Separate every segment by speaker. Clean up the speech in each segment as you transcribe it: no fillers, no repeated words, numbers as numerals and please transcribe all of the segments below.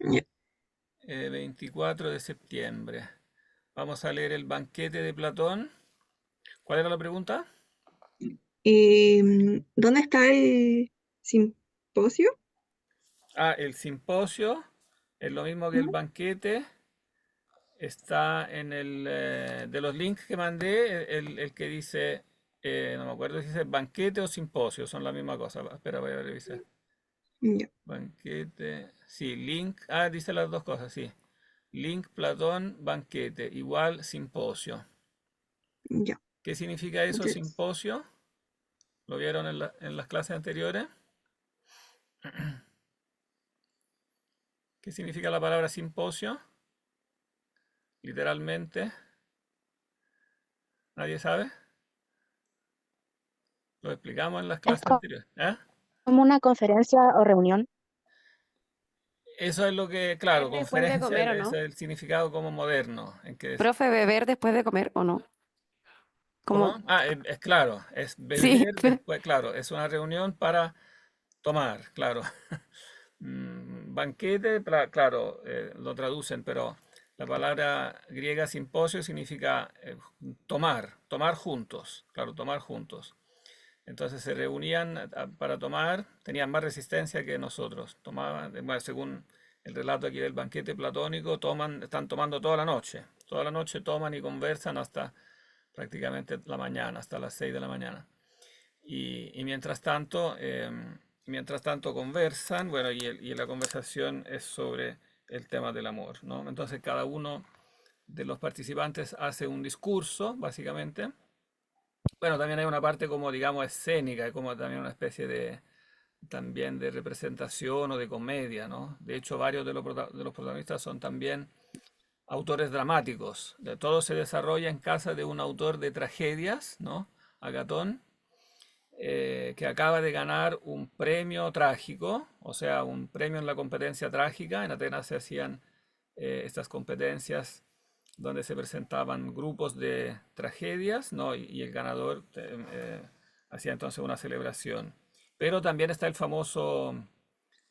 Speaker 1: Ya.
Speaker 2: 24 de septiembre. Vamos a leer el banquete de Platón. ¿Cuál era la pregunta?
Speaker 1: ¿Dónde está el simposio?
Speaker 2: Ah, el simposio es lo mismo que el
Speaker 1: ¿No?
Speaker 2: banquete. Está en el de los links que mandé, el que dice, no me acuerdo si dice banquete o simposio, son la misma cosa. Espera, voy a revisar.
Speaker 1: Ya,
Speaker 2: Banquete, sí, link, dice las dos cosas, sí. Link Platón, banquete, igual simposio.
Speaker 1: ya.
Speaker 2: ¿Qué significa eso,
Speaker 1: Entonces,
Speaker 2: simposio? ¿Lo vieron en las clases anteriores? ¿Qué significa la palabra simposio? Literalmente, ¿nadie sabe? Lo explicamos en las
Speaker 3: Es
Speaker 2: clases anteriores. ¿Ah?
Speaker 3: como una conferencia o reunión.
Speaker 2: Eso es lo que, claro,
Speaker 4: ¿Es después de
Speaker 2: conferencia,
Speaker 4: comer o
Speaker 2: ese
Speaker 4: no?
Speaker 2: es el significado como moderno.
Speaker 4: Profe, beber después de comer o no.
Speaker 2: ¿Cómo?
Speaker 4: Como,
Speaker 2: Es claro, es
Speaker 4: sí,
Speaker 2: beber después, claro, es una reunión para tomar, claro. Banquete, claro, lo traducen, pero la palabra griega simposio significa tomar, tomar juntos, claro, tomar juntos. Entonces se reunían para tomar, tenían más resistencia que nosotros. Tomaban, bueno, según el relato aquí del banquete platónico, están tomando toda la noche. Toda la noche toman y conversan hasta prácticamente la mañana, hasta las 6 de la mañana. Y mientras tanto conversan, bueno, y la conversación es sobre el tema del amor, ¿no? Entonces cada uno de los participantes hace un discurso, básicamente. Bueno, también hay una parte como, digamos, escénica, como también una especie de, también de representación o de comedia, ¿no? De hecho, varios de los protagonistas son también autores dramáticos. Todo se desarrolla en casa de un autor de tragedias, ¿no? Agatón, que acaba de ganar un premio trágico, o sea, un premio en la competencia trágica. En Atenas se hacían estas competencias donde se presentaban grupos de tragedias, ¿no? Y el ganador hacía entonces una celebración. Pero también está el famoso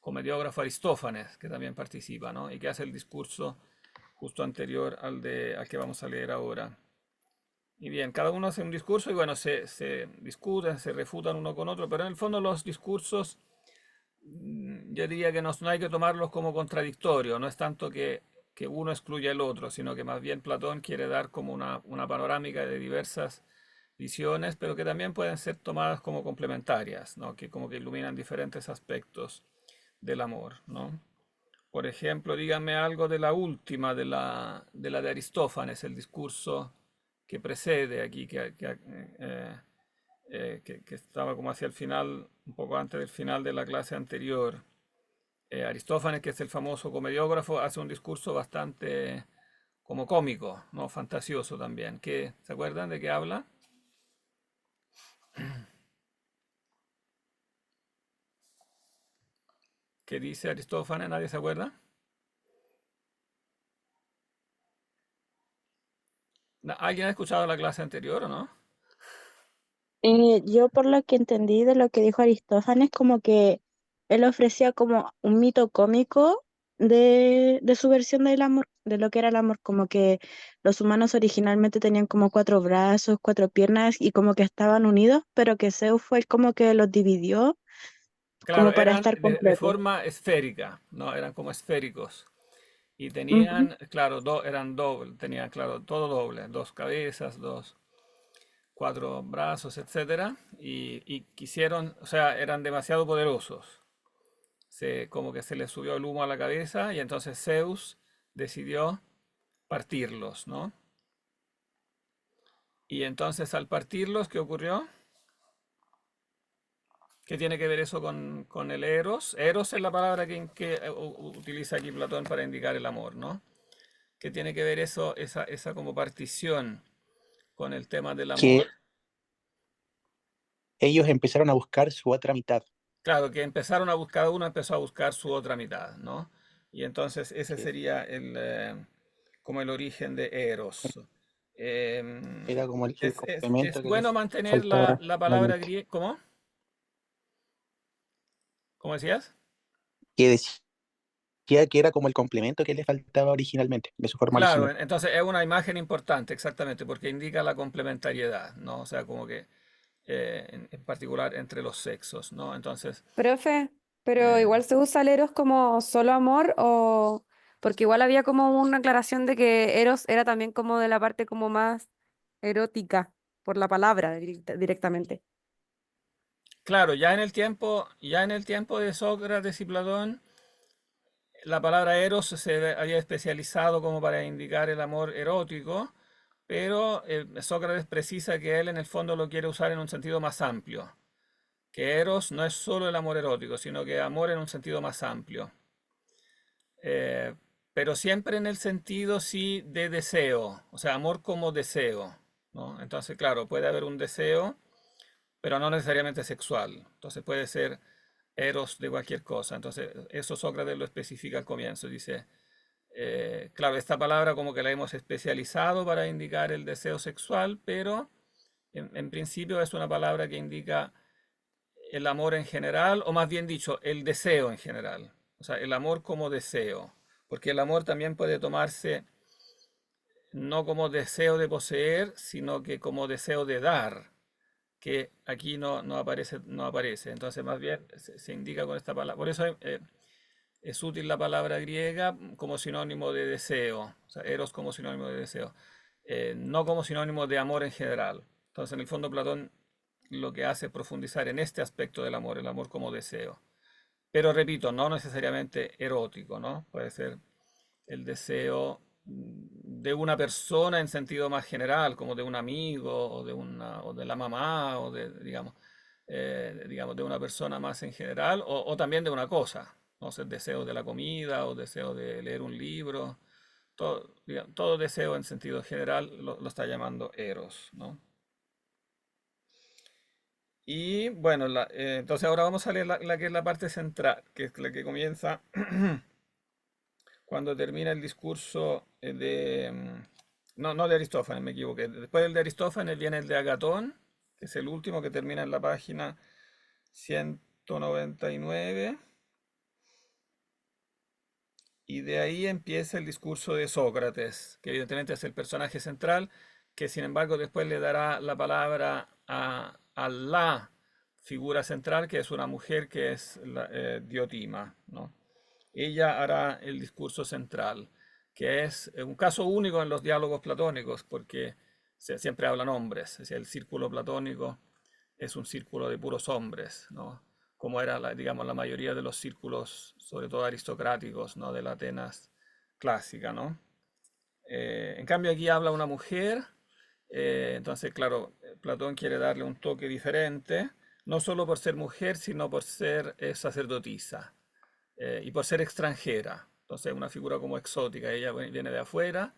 Speaker 2: comediógrafo Aristófanes, que también participa, ¿no? Y que hace el discurso justo anterior al que vamos a leer ahora. Y bien, cada uno hace un discurso y bueno, se discuten, se refutan uno con otro, pero en el fondo los discursos, yo diría que no hay que tomarlos como contradictorios, no es tanto que uno excluya el otro, sino que más bien Platón quiere dar como una panorámica de diversas visiones, pero que también pueden ser tomadas como complementarias, ¿no? Que como que iluminan diferentes aspectos del amor, ¿no? Por ejemplo, díganme algo de la última, de Aristófanes, el discurso que precede aquí, que estaba como hacia el final, un poco antes del final de la clase anterior. Aristófanes, que es el famoso comediógrafo, hace un discurso bastante como cómico, ¿no? Fantasioso también. ¿Se acuerdan de qué habla? ¿Qué dice Aristófanes? ¿Nadie se acuerda? ¿Alguien ha escuchado la clase anterior o no?
Speaker 3: Yo por lo que entendí de lo que dijo Aristófanes, como que él ofrecía como un mito cómico de su versión del amor, de lo que era el amor, como que los humanos originalmente tenían como cuatro brazos, cuatro piernas y como que estaban unidos, pero que Zeus fue el como que los dividió
Speaker 2: Claro,
Speaker 3: como para
Speaker 2: eran
Speaker 3: estar
Speaker 2: de
Speaker 3: completos.
Speaker 2: forma esférica, ¿no? Eran como esféricos. Y
Speaker 3: Ujú.
Speaker 2: tenían, claro, eran doble, tenían, claro, todo doble, dos cabezas, cuatro brazos, etcétera, y quisieron, o sea, eran demasiado poderosos. Como que se les subió el humo a la cabeza y entonces Zeus decidió partirlos, ¿no? Y entonces al partirlos, ¿qué ocurrió? ¿Qué tiene que ver eso con el eros? Eros es la palabra que utiliza aquí Platón para indicar el amor, ¿no? ¿Qué tiene que ver eso, esa como partición con el tema del amor?
Speaker 5: Que ellos empezaron a buscar su otra mitad.
Speaker 2: Claro, que empezaron a buscar, cada uno empezó a buscar su otra mitad, ¿no? Y entonces ese
Speaker 5: Sí,
Speaker 2: sería como el origen de Eros.
Speaker 5: era como el
Speaker 2: Es
Speaker 5: complemento que
Speaker 2: bueno
Speaker 5: les
Speaker 2: mantener
Speaker 5: faltaba
Speaker 2: la
Speaker 5: a la
Speaker 2: palabra
Speaker 5: mente.
Speaker 2: griega. ¿Cómo? ¿Cómo decías?
Speaker 5: Que decía que era como el complemento que le faltaba originalmente, de su forma
Speaker 2: Claro,
Speaker 5: original.
Speaker 2: entonces es una imagen importante, exactamente, porque indica la complementariedad, ¿no? O sea, como que en particular entre los sexos, ¿no? Entonces,
Speaker 4: Profe, pero
Speaker 2: eh,
Speaker 4: igual se usa el Eros como solo amor o porque igual había como una aclaración de que Eros era también como de la parte como más erótica por la palabra directamente.
Speaker 2: claro, ya en el tiempo de Sócrates y Platón, la palabra eros se había especializado como para indicar el amor erótico, pero Sócrates precisa que él en el fondo lo quiere usar en un sentido más amplio, que eros no es solo el amor erótico, sino que amor en un sentido más amplio. Eh, pero siempre en el sentido sí de deseo, o sea, amor como deseo, ¿no? Entonces, claro, puede haber un deseo, pero no necesariamente sexual. Entonces puede ser eros de cualquier cosa. Entonces, eso Sócrates lo especifica al comienzo. Dice, claro, esta palabra como que la hemos especializado para indicar el deseo sexual, pero en principio es una palabra que indica el amor en general, o más bien dicho, el deseo en general. O sea, el amor como deseo. Porque el amor también puede tomarse no como deseo de poseer, sino que como deseo de dar, que aquí no aparece, no aparece. Entonces, más bien se indica con esta palabra. Por eso es útil la palabra griega como sinónimo de deseo, o sea, eros como sinónimo de deseo, no como sinónimo de amor en general. Entonces, en el fondo, Platón lo que hace es profundizar en este aspecto del amor, el amor como deseo. Pero repito, no necesariamente erótico, ¿no? Puede ser el deseo de una persona en sentido más general, como de un amigo o de la mamá o digamos, de una persona más en general o también de una cosa, no sé, deseo de la comida o deseo de leer un libro, todo deseo en sentido general lo está llamando eros, ¿no? Y bueno, entonces ahora vamos a leer la que es la parte central, que es la que comienza cuando termina el discurso no de Aristófanes, me equivoqué. Después del de Aristófanes viene el de Agatón, que es el último que termina en la página 199. Y de ahí empieza el discurso de Sócrates, que evidentemente es el personaje central, que sin embargo después le dará la palabra a la figura central, que es una mujer que es Diotima, ¿no? Ella hará el discurso central, que es un caso único en los diálogos platónicos, porque siempre hablan hombres, es decir, el círculo platónico es un círculo de puros hombres, ¿no? Como era, digamos, la mayoría de los círculos, sobre todo aristocráticos, ¿no? De la Atenas clásica, ¿no? En cambio aquí habla una mujer, entonces, claro, Platón quiere darle un toque diferente, no solo por ser mujer, sino por ser sacerdotisa y por ser extranjera. Entonces, una figura como exótica, ella viene de afuera,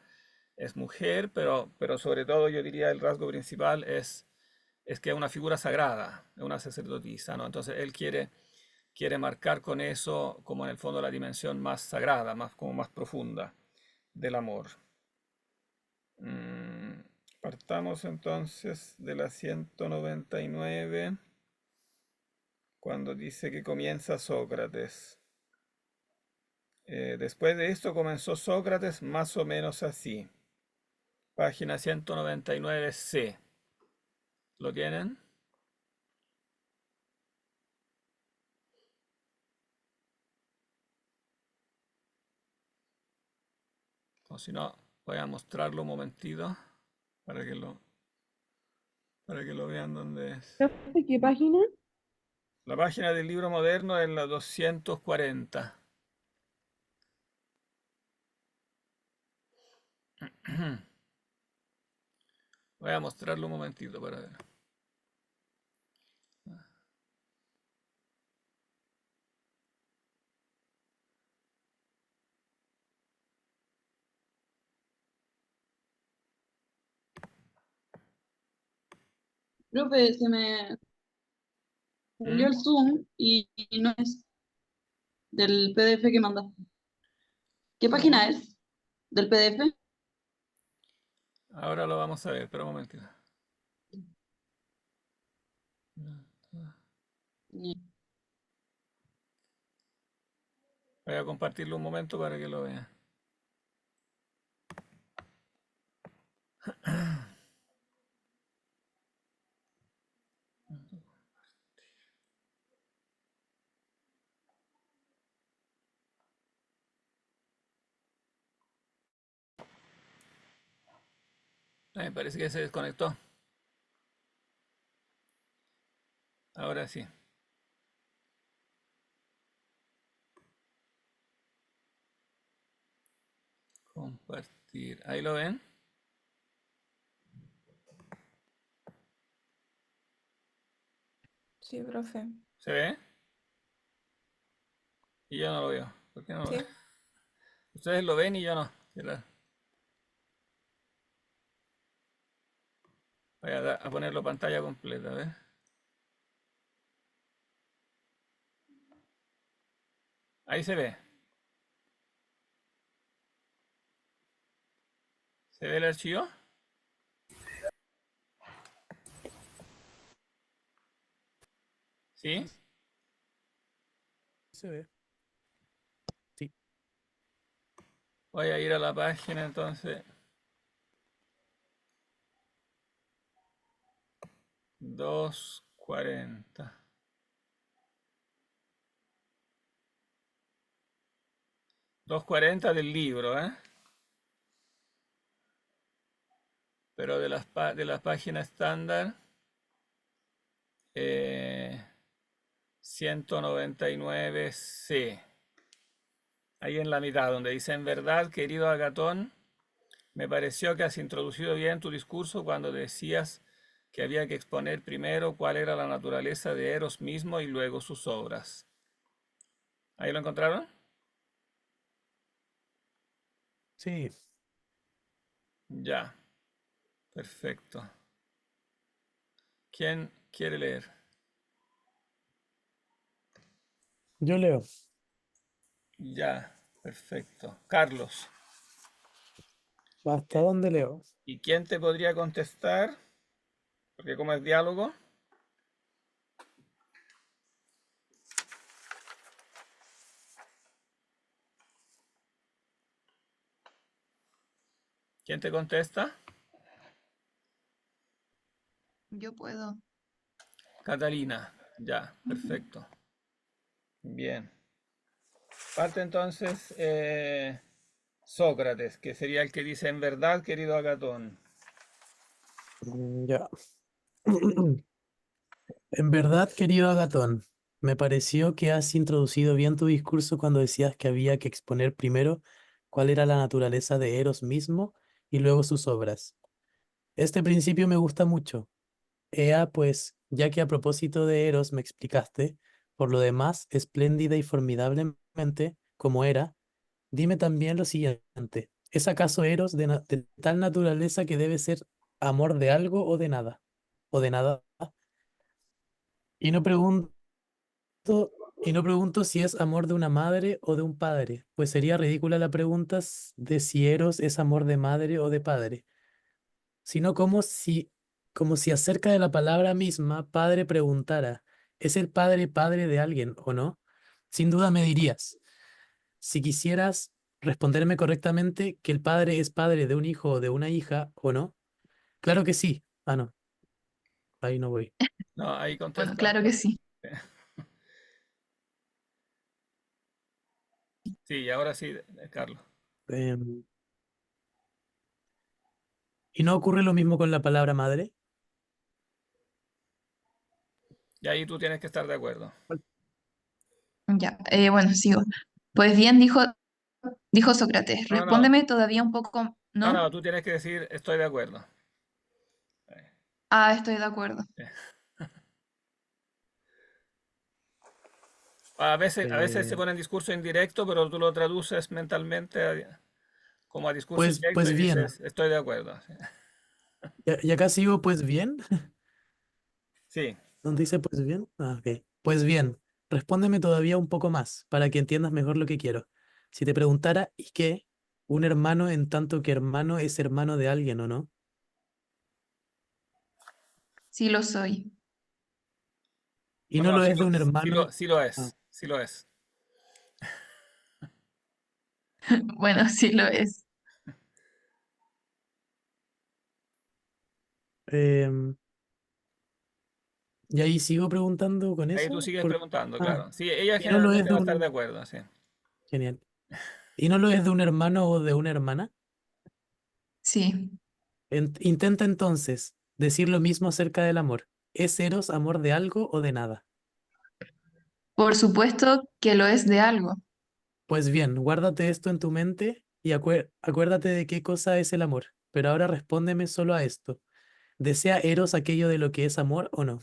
Speaker 2: es mujer, pero sobre todo yo diría el rasgo principal es que es una figura sagrada, es una sacerdotisa, ¿no? Entonces, él quiere marcar con eso como en el fondo la dimensión más sagrada, como más profunda del amor. Mm, Partamos entonces de la 199, cuando dice que comienza Sócrates. Después de esto comenzó Sócrates más o menos así. Página 199C. ¿Lo tienen? O si no, voy a mostrarlo un momentito para que lo, para que lo vean dónde es.
Speaker 3: ¿De qué página?
Speaker 2: La página del libro moderno es la 240. Voy a mostrarlo un momentito para ver.
Speaker 6: Profe, se me salió
Speaker 2: ¿Mm?
Speaker 6: el Zoom y no es del PDF que mandaste. ¿Qué
Speaker 2: ¿Cómo?
Speaker 6: página es del PDF?
Speaker 2: Ahora lo vamos a ver, pero un momentito.
Speaker 6: Ni-
Speaker 2: Voy a compartirlo un momento para que lo vean. Ay, parece que se desconectó. Ahora sí. Compartir. ¿Ahí lo ven?
Speaker 7: Sí, profe.
Speaker 2: ¿Se ve? Y yo no lo veo. ¿Por qué no lo
Speaker 7: Sí.
Speaker 2: veo? Ustedes lo ven y yo no. Voy a ponerlo pantalla completa, a ver. Ahí se ve. ¿Se ve el archivo? ¿Sí?
Speaker 5: Se ve. Sí.
Speaker 2: Voy a ir a la página entonces. 240. 240 del libro, ¿eh? Pero de las páginas estándar, 199C. Ahí en la mitad, donde dice: en verdad, querido Agatón, me pareció que has introducido bien tu discurso cuando decías que había que exponer primero cuál era la naturaleza de Eros mismo y luego sus obras. ¿Ahí lo encontraron?
Speaker 5: Sí.
Speaker 2: Ya, perfecto. ¿Quién quiere leer?
Speaker 5: Yo leo.
Speaker 2: Ya, perfecto. Carlos.
Speaker 5: ¿Hasta dónde leo?
Speaker 2: ¿Y quién te podría contestar? Porque como es diálogo. ¿Quién te contesta?
Speaker 6: Yo puedo.
Speaker 2: Catalina. Ya, perfecto. Bien. Parte entonces Sócrates, que sería el que dice: en verdad, querido Agatón.
Speaker 8: Ya. En verdad, querido Agatón, me pareció que has introducido bien tu discurso cuando decías que había que exponer primero cuál era la naturaleza de Eros mismo y luego sus obras. Este principio me gusta mucho. Ea, pues, ya que a propósito de Eros me explicaste, por lo demás, espléndida y formidablemente como era, dime también lo siguiente. ¿Es acaso Eros de tal naturaleza que debe ser amor de algo o de nada? ¿O de nada? Y no pregunto, y no pregunto si es amor de una madre o de un padre, pues sería ridícula la pregunta de si Eros es amor de madre o de padre, sino como si acerca de la palabra misma padre preguntara, ¿es el padre padre de alguien o no? Sin duda me dirías, si quisieras responderme correctamente, que el padre es padre de un hijo o de una hija o no. Claro que sí. Ah, no, ahí no voy.
Speaker 2: No, ahí
Speaker 6: Bueno,
Speaker 2: contesta.
Speaker 6: claro que sí.
Speaker 2: Sí, y ahora sí, Carlos.
Speaker 8: Em, ¿Y no ocurre lo mismo con la palabra madre?
Speaker 2: Y ahí tú tienes que estar de acuerdo.
Speaker 6: Ya, bueno, sigo. Pues bien, dijo Sócrates,
Speaker 2: No, no,
Speaker 6: respóndeme todavía un poco,
Speaker 2: no,
Speaker 6: ¿no?
Speaker 2: no, tú tienes que decir: estoy de acuerdo.
Speaker 6: Ah, estoy de acuerdo.
Speaker 2: A veces se
Speaker 8: Eh,
Speaker 2: pone en discurso indirecto, pero tú lo traduces mentalmente como a discurso indirecto
Speaker 8: pues
Speaker 2: y
Speaker 8: bien,
Speaker 2: dices: estoy de acuerdo.
Speaker 8: y acá sigo pues bien,
Speaker 2: Sí,
Speaker 8: donde dice pues bien. Ah, ok. Pues bien, respóndeme todavía un poco más para que entiendas mejor lo que quiero. Si te preguntara, ¿y qué? ¿Un hermano en tanto que hermano es hermano de alguien o no?
Speaker 6: Sí lo soy.
Speaker 8: Y
Speaker 2: no,
Speaker 8: no
Speaker 2: no,
Speaker 8: lo
Speaker 2: sí
Speaker 8: es de un
Speaker 2: sí lo,
Speaker 8: hermano.
Speaker 2: sí lo
Speaker 8: Ah,
Speaker 2: es, sí lo es.
Speaker 6: Bueno, sí lo es.
Speaker 8: Em, y ahí sigo preguntando con
Speaker 2: Ahí tú
Speaker 8: eso.
Speaker 2: sigues preguntando,
Speaker 8: Ah,
Speaker 2: claro. Sí, ella
Speaker 8: y no lo es
Speaker 2: generalmente
Speaker 8: de
Speaker 2: va a estar de
Speaker 8: un...
Speaker 2: acuerdo, sí.
Speaker 8: Genial. ¿Y no lo es de un hermano o de una hermana?
Speaker 6: Sí.
Speaker 8: Intenta entonces decir lo mismo acerca del amor. ¿Es Eros amor de algo o de nada?
Speaker 6: Por supuesto que lo es de algo.
Speaker 8: Pues bien, guárdate esto en tu mente y acuérdate de qué cosa es el amor. Pero ahora respóndeme solo a esto. ¿Desea Eros aquello de lo que es amor o no?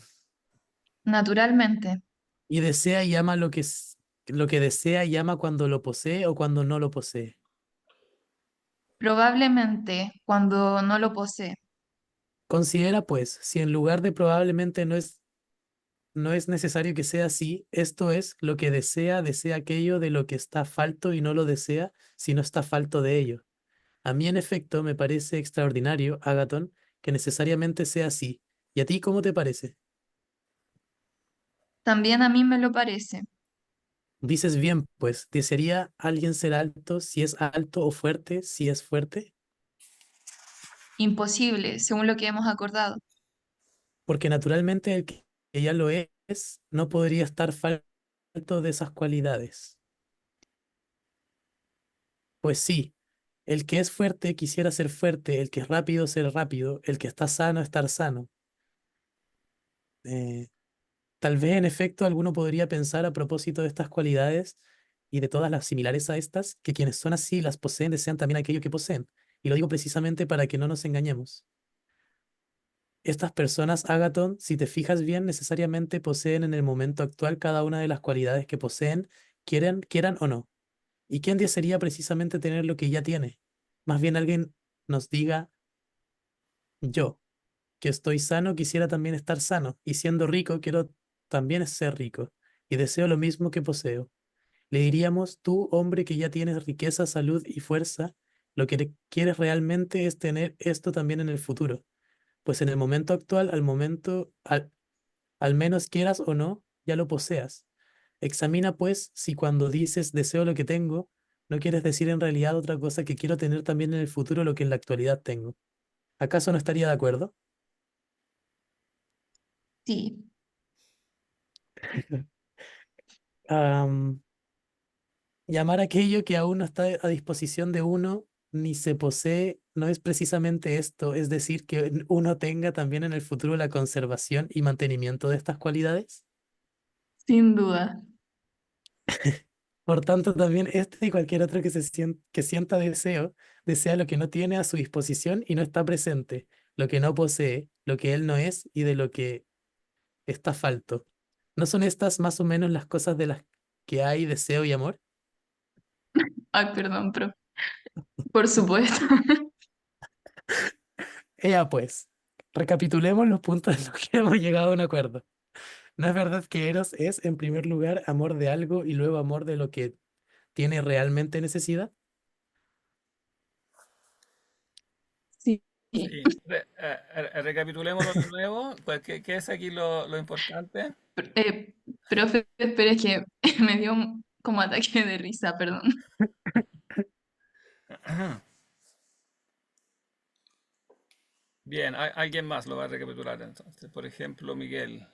Speaker 6: Naturalmente.
Speaker 8: ¿Y desea y ama lo que desea y ama cuando lo posee o cuando no lo posee?
Speaker 6: Probablemente cuando no lo posee.
Speaker 8: Considera pues, si en lugar de probablemente no es necesario que sea así, esto es, lo que desea, desea aquello de lo que está falto y no lo desea si no está falto de ello. A mí, en efecto, me parece extraordinario, Agaton, que necesariamente sea así. ¿Y a ti cómo te parece?
Speaker 6: También a mí me lo parece.
Speaker 8: Dices bien, pues, ¿desearía alguien ser alto si es alto o fuerte si es fuerte?
Speaker 6: Imposible, según lo que hemos acordado.
Speaker 8: Porque naturalmente que ya lo es no podría estar falto de esas cualidades. Pues sí, el que es fuerte quisiera ser fuerte, el que es rápido ser rápido, el que está sano estar sano. Eh, Tal vez en efecto alguno podría pensar a propósito de estas cualidades y de todas las similares a estas, que quienes son así y las poseen desean también aquello que poseen. Y lo digo precisamente para que no nos engañemos. Estas personas, Agaton, si te fijas bien, necesariamente poseen en el momento actual cada una de las cualidades que poseen, quieran o no. ¿Y quién desearía precisamente tener lo que ya tiene? Más bien alguien nos diga, yo, que estoy sano, quisiera también estar sano, y siendo rico, quiero también ser rico, y deseo lo mismo que poseo. Le diríamos, tú, hombre que ya tienes riqueza, salud y fuerza, lo que quieres realmente es tener esto también en el futuro, pues en el momento actual, al menos quieras o no, ya lo poseas. Examina pues si cuando dices deseo lo que tengo, no quieres decir en realidad otra cosa que quiero tener también en el futuro lo que en la actualidad tengo. ¿Acaso no estaría de acuerdo?
Speaker 6: Sí.
Speaker 8: Am, Llamar aquello que aún no está a disposición de uno ni se posee no es precisamente esto, es decir, que uno tenga también en el futuro la conservación y mantenimiento de estas cualidades.
Speaker 6: Sin duda.
Speaker 8: Por tanto, también este y cualquier otro que sienta deseo, desea lo que no tiene a su disposición y no está presente, lo que no posee, lo que él no es y de lo que está falto. ¿No son estas más o menos las cosas de las que hay deseo y amor?
Speaker 6: Ay, perdón, pero por supuesto.
Speaker 8: Ea pues, recapitulemos los puntos en los que hemos llegado a un acuerdo. ¿No es verdad que Eros es, en primer lugar, amor de algo y luego amor de lo que tiene realmente necesidad?
Speaker 6: Sí.
Speaker 2: Sí. Recapitulémoslo de nuevo. Pues, ¿qué es aquí lo importante?
Speaker 6: Eh, profe, espere que me dio como ataque de risa, perdón.
Speaker 2: Bien, alguien más lo va a recapitular entonces. Por ejemplo, Miguel.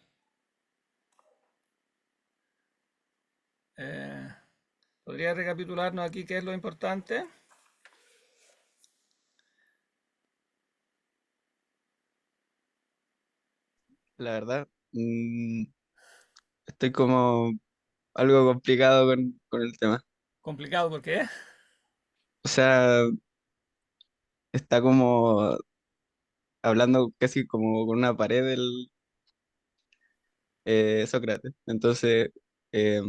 Speaker 2: Eh, ¿Podría recapitularnos aquí qué es lo importante?
Speaker 7: La verdad, estoy como algo complicado con el tema.
Speaker 2: Complicado, ¿por qué?
Speaker 7: O sea, está como hablando casi como con una pared Sócrates. Entonces, eh,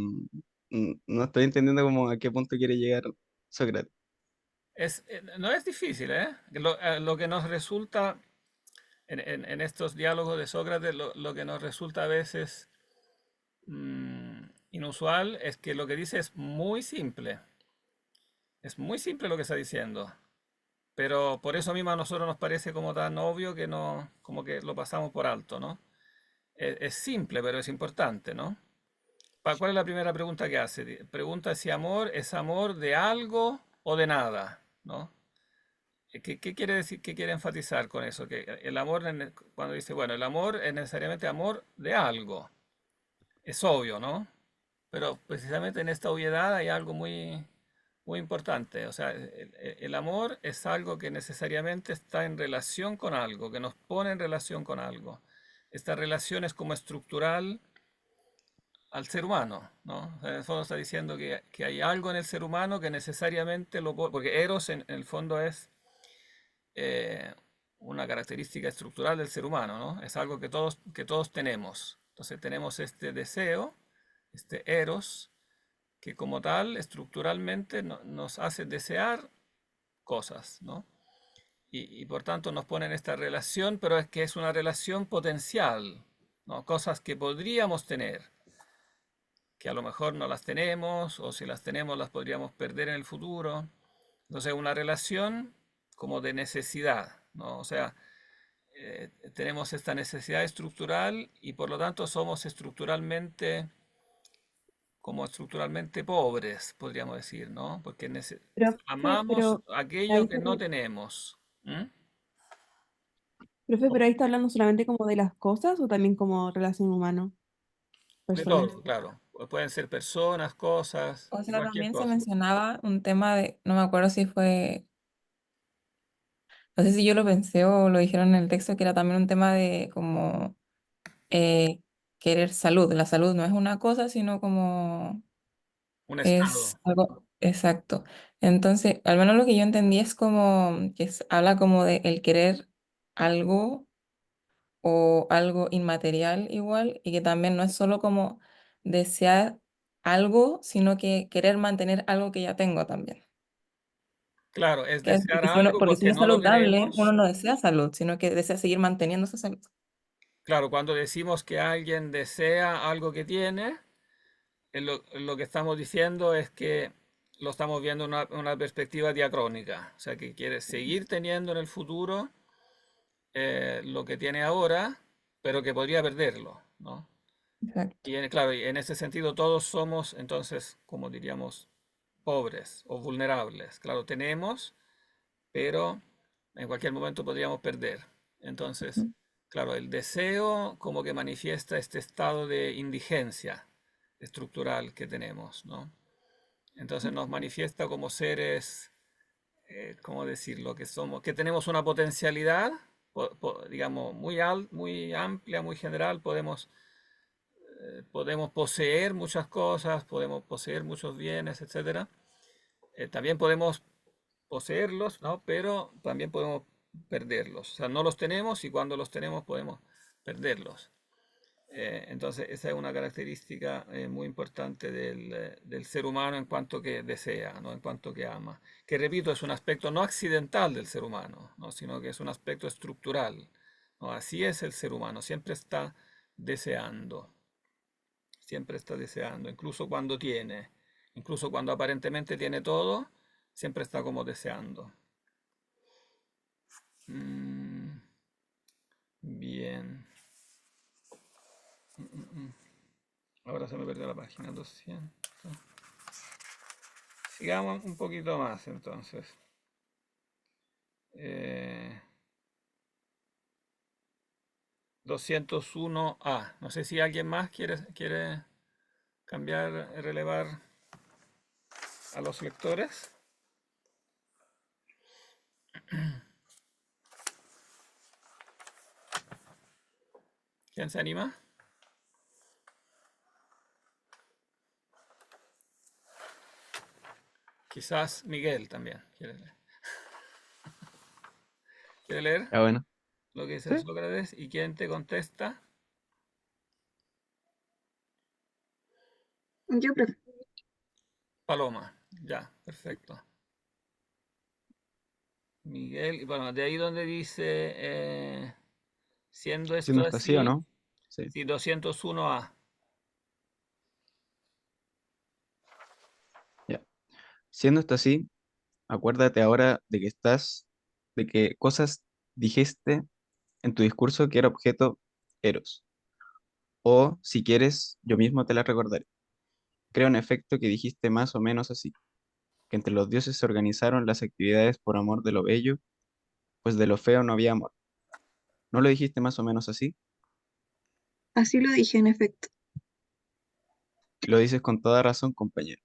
Speaker 7: no estoy entendiendo como a qué punto quiere llegar Sócrates.
Speaker 2: No es difícil, ¿eh? Lo que nos resulta en estos diálogos de Sócrates, lo que nos resulta a veces inusual es que lo que dice es muy simple. Es muy simple lo que está diciendo. Pero por eso mismo a nosotros nos parece como tan obvio que no, como que lo pasamos por alto, ¿no? Es simple, pero es importante, ¿no? ¿Cuál es la primera pregunta que hace? Pregunta si amor es amor de algo o de nada, ¿no? ¿Qué quiere decir, qué quiere enfatizar con eso? Que el amor, cuando dice, bueno, el amor es necesariamente amor de algo. Es obvio, ¿no? Pero precisamente en esta obviedad hay algo muy importante. O sea, el amor es algo que necesariamente está en relación con algo, que nos pone en relación con algo. Esta relación es como estructural al ser humano, ¿no? O sea, en el fondo está diciendo que hay algo en el ser humano que necesariamente porque Eros en el fondo es eh, una característica estructural del ser humano, ¿no? Es algo que todos tenemos. Entonces tenemos este deseo, este Eros, que como tal estructuralmente nos hace desear cosas, ¿no? Y por tanto nos pone en esta relación, pero es que es una relación potencial, ¿no? Cosas que podríamos tener, que a lo mejor no las tenemos, o si las tenemos las podríamos perder en el futuro. Entonces, una relación como de necesidad, ¿no? O sea, tenemos esta necesidad estructural y por lo tanto somos estructuralmente pobres, podríamos decir, ¿no? Porque
Speaker 4: Profe,
Speaker 2: amamos
Speaker 4: pero
Speaker 2: aquello
Speaker 4: ahí,
Speaker 2: que no tenemos. ¿Mm?
Speaker 4: profe, pero ahí está hablando solamente como de las cosas o también como relación humano,
Speaker 2: De
Speaker 4: personas.
Speaker 2: todo, claro. Pueden ser personas, cosas,
Speaker 9: O sea,
Speaker 2: cualquier
Speaker 9: también se
Speaker 2: cosa.
Speaker 9: mencionaba un tema de, no me acuerdo si fue, no sé si yo lo pensé o lo dijeron en el texto, que era también un tema de como eh, querer salud. La salud no es una cosa, sino como
Speaker 2: Un
Speaker 9: es
Speaker 2: estado.
Speaker 9: algo exacto. Entonces, al menos lo que yo entendí es como que habla como de el querer algo o algo inmaterial igual, y que también no es solo como desear algo, sino que querer mantener algo que ya tengo también.
Speaker 2: Claro, es desear
Speaker 9: Porque
Speaker 2: algo
Speaker 9: si uno
Speaker 2: porque
Speaker 9: es
Speaker 2: no lo
Speaker 9: saludable, uno
Speaker 2: tenemos.
Speaker 9: no desea salud, sino que desea seguir manteniendo esa salud.
Speaker 2: Claro, cuando decimos que alguien desea algo que tiene, lo que estamos diciendo es que lo estamos viendo en una perspectiva diacrónica. O sea, que quiere seguir teniendo en el futuro lo que tiene ahora, pero que podría perderlo, ¿no?
Speaker 9: Exacto.
Speaker 2: Y claro, y en ese sentido todos somos entonces, como diríamos, pobres o vulnerables. Claro, tenemos, pero en cualquier momento podríamos perder. Entonces,
Speaker 9: Ujú.
Speaker 2: claro, el deseo como que manifiesta este estado de indigencia estructural que tenemos, ¿no? Entonces nos manifiesta como seres, ¿cómo decirlo? Que somos, que tenemos una potencialidad, digamos, muy amplia, muy general. Podemos poseer muchas cosas, podemos poseer muchos bienes, etcétera. También podemos poseerlos, ¿no? Pero también podemos perderlos. O sea, no los tenemos y cuando los tenemos podemos perderlos. Entonces, esa es una característica muy importante del ser humano en cuanto que desea, ¿no? En cuanto que ama. Que repito, es un aspecto no accidental del ser humano, ¿no? Sino que es un aspecto estructural, ¿no? Así es el ser humano, deseando, siempre está deseando, incluso cuando aparentemente tiene todo, siempre está como deseando. Mm, bien. Ahora se me perdió la página 200. Sigamos un poquito más entonces. Eh, 201A. No sé si alguien más quiere cambiar, relevar a los lectores. ¿Quién se anima? Quizás Miguel también quiere leer
Speaker 7: Ah, bueno.
Speaker 2: lo que dice
Speaker 7: Sí.
Speaker 2: Sócrates. ¿Y quién te contesta?
Speaker 1: Yo, profe.
Speaker 2: Paloma. Ya, perfecto. Miguel, y bueno, de ahí donde dice, siendo
Speaker 7: Siendo
Speaker 2: esto
Speaker 7: esto así o
Speaker 2: así,
Speaker 7: no. Sí.
Speaker 2: sí, 201A.
Speaker 7: Ya. Siendo esto así, acuérdate ahora de que cosas dijiste en tu discurso que era objeto Eros. O, si quieres, yo mismo te las recordaré. Creo en efecto que dijiste más o menos así. que entre los dioses se organizaron las actividades por amor de lo bello, pues de lo feo no había amor. ¿No lo dijiste más o menos así?
Speaker 1: Así lo dije, en efecto.
Speaker 7: Y lo dices con toda razón, compañero.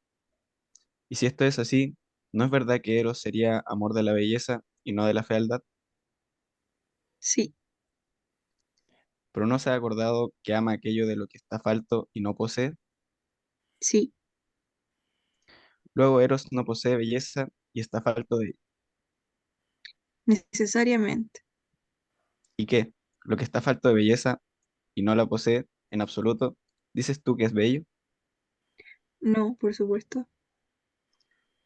Speaker 7: Y si esto es así, ¿no es verdad que Eros sería amor de la belleza y no de la fealdad?
Speaker 1: Sí,
Speaker 7: Pero no se ha acordado que ama aquello de lo que está falto y no posee.
Speaker 1: sí,
Speaker 7: Luego Eros no posee belleza y está falto de ella.
Speaker 1: necesariamente.
Speaker 7: ¿Y qué? Lo que está falto de belleza y no la posee en absoluto, ¿dices tú que es bello?
Speaker 1: No, por supuesto.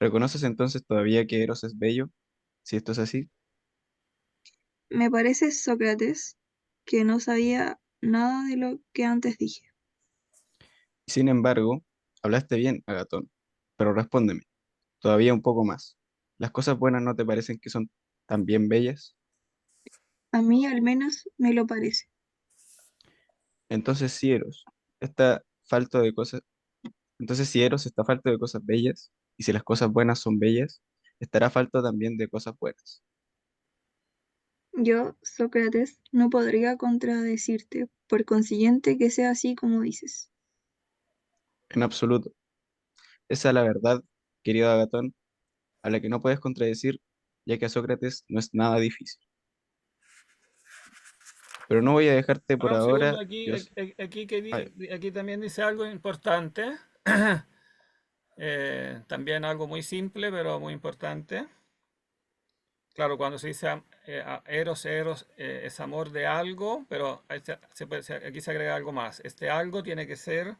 Speaker 7: ¿Reconoces entonces todavía que Eros es bello? Si esto es así.
Speaker 1: Me parece, Sócrates, que no sabía nada de lo que antes dije.
Speaker 7: Sin embargo, hablaste bien, Agatón. Pero respóndeme, todavía un poco más. ¿Las cosas buenas no te parecen que son también bellas?
Speaker 1: A mí al menos me lo parece.
Speaker 7: Entonces si Eros está falto de cosas, entonces si Eros está falto de cosas bellas, y si las cosas buenas son bellas, estará falto también de cosas buenas.
Speaker 1: Yo, Sócrates, no podría contradecirte, por consiguiente que sea así como dices.
Speaker 7: En absoluto. Esa es la verdad, querido Agatón, a la que no puedes contradecir, ya que a Sócrates no es nada difícil. Pero no voy a dejarte por
Speaker 2: Ahora un segundo,
Speaker 7: ahora.
Speaker 2: aquí,
Speaker 7: Yo... Ay,
Speaker 2: aquí también dice algo importante. También algo muy simple, pero muy importante. Claro, cuando se dice eros, es amor de algo, pero aquí se agrega algo más. Este algo tiene que ser, o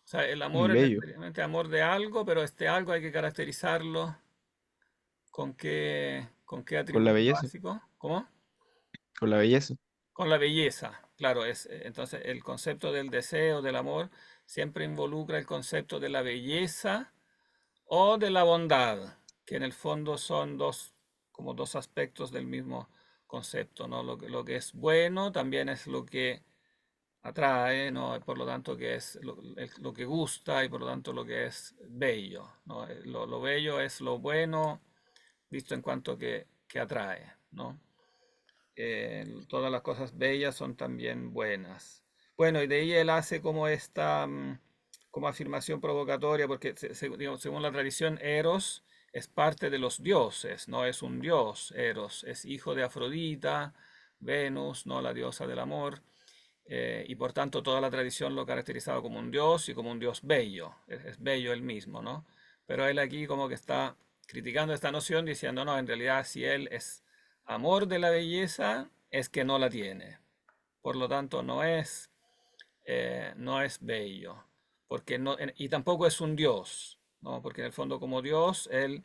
Speaker 2: sea, el amor es
Speaker 7: bello,
Speaker 2: necesariamente amor de algo, pero este algo hay que caracterizarlo con qué
Speaker 7: con la
Speaker 2: atributo
Speaker 7: belleza,
Speaker 2: básico. ¿Cómo?
Speaker 7: con la belleza.
Speaker 2: Con la belleza, claro, entonces el concepto del deseo, del amor, siempre involucra el concepto de la belleza o de la bondad, que en el fondo son como dos aspectos del mismo concepto, ¿no? Lo que es bueno también es lo que atrae, ¿no? Y por lo tanto que es lo que gusta y por lo tanto lo que es bello, ¿no? Lo bello es lo bueno visto en cuanto que atrae, ¿no? Todas las cosas bellas son también buenas. Bueno, y de ahí él hace como esta como afirmación provocatoria, porque digamos, según la tradición, Eros es parte de los dioses, no es un dios, Eros es hijo de Afrodita, Venus, no la diosa del amor, y por tanto toda la tradición lo caracterizaba como un dios y como un dios bello, es bello él mismo, ¿no? Pero él aquí como que está criticando esta noción diciendo, no, en realidad si él es amor de la belleza, es que no la tiene. Por lo tanto, no es bello, porque y tampoco es un dios, ¿no? Porque en el fondo como dios, él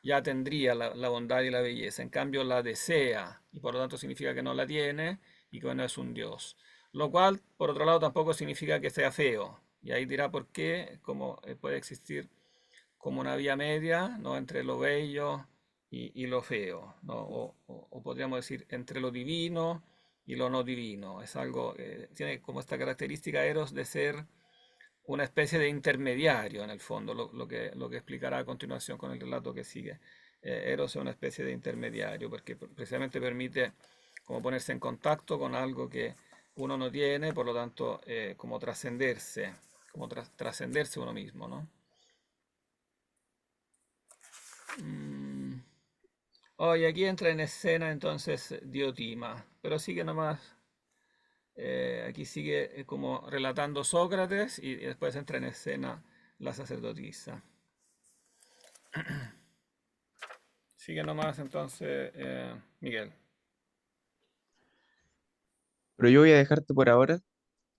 Speaker 2: ya tendría la bondad y la belleza, en cambio la desea, y por lo tanto significa que no la tiene y que no es un dios. Lo cual, por otro lado, tampoco significa que sea feo, y ahí dirá por qué, como puede existir como una vía media, ¿no? Entre lo bello y lo feo, ¿no? O podríamos decir entre lo divino y lo no divino. Es algo, tiene como esta característica Eros de ser una especie de intermediario en el fondo, lo que explicará a continuación con el relato que sigue. Eros es una especie de intermediario porque precisamente permite como ponerse en contacto con algo que uno no tiene, por lo tanto, como trascenderse uno mismo, ¿no? Mm. Oh, y aquí entra en escena entonces Diotima, pero sigue nomás, aquí sigue como relatando Sócrates y después entra en escena la sacerdotisa. Sigue nomás entonces, Miguel.
Speaker 7: Pero yo voy a dejarte por ahora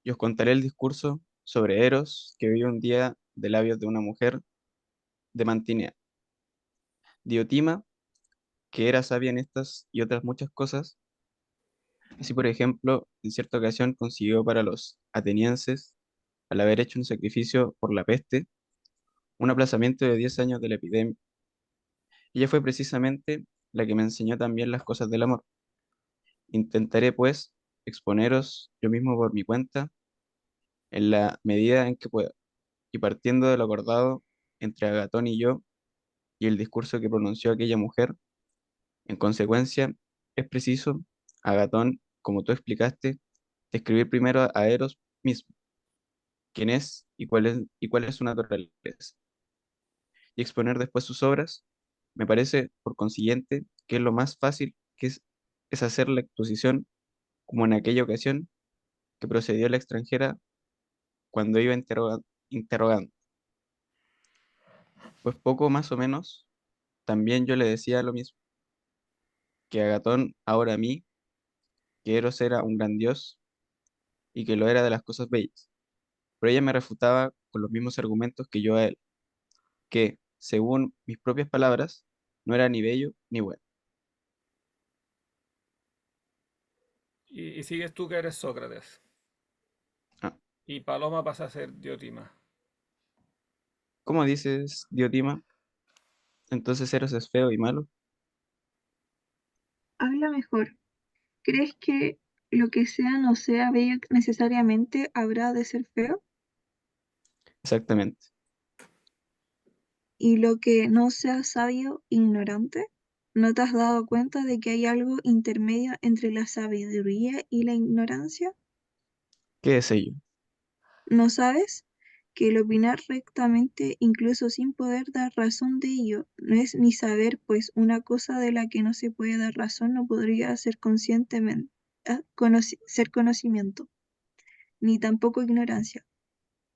Speaker 7: y os contaré el discurso sobre Eros que vi un día de labios de una mujer de Mantinea. Diotima, que era sabia en estas y otras muchas cosas, así por ejemplo, en cierta ocasión consiguió para los atenienses, al haber hecho un sacrificio por la peste, un aplazamiento de 10 años de la epidemia. Ella fue precisamente la que me enseñó también las cosas del amor. Intentaré, pues, exponeros yo mismo por mi cuenta en la medida en que pueda. y partiendo de lo acordado entre Agatón y yo, y el discurso que pronunció aquella mujer, en consecuencia, es preciso, Agatón, como tú explicaste, describir primero a Eros mismo, quién es y cuál es su naturaleza, y exponer después sus obras. Me parece, por consiguiente, que es lo más fácil es hacer la exposición como en aquella ocasión que procedió la extranjera cuando iba interrogando. Pues poco más o menos, también yo le decía lo mismo, que Agatón ahora a mí, que Eros era un gran dios y que lo era de las cosas bellas. Pero ella me refutaba con los mismos argumentos que yo a él, que, según mis propias palabras, no era ni bello ni bueno.
Speaker 2: Y sigues tú que eres Sócrates.
Speaker 7: Ah,
Speaker 2: Y Paloma pasa a ser Diotima.
Speaker 7: ¿cómo dices, Diotima? Entonces Eros es feo y malo.
Speaker 1: Habla mejor. ¿Crees que lo que sea no sea bello necesariamente habrá de ser feo?
Speaker 7: Exactamente.
Speaker 1: ¿Y lo que no sea sabio, ignorante? ¿No te has dado cuenta de que hay algo intermedio entre la sabiduría y la ignorancia?
Speaker 7: ¿Qué es ello?
Speaker 1: ¿No sabes que el opinar rectamente, incluso sin poder dar razón de ello, no es ni saber, pues una cosa de la que no se puede dar razón no podría ser conscientemente, ser conocimiento, ni tampoco ignorancia,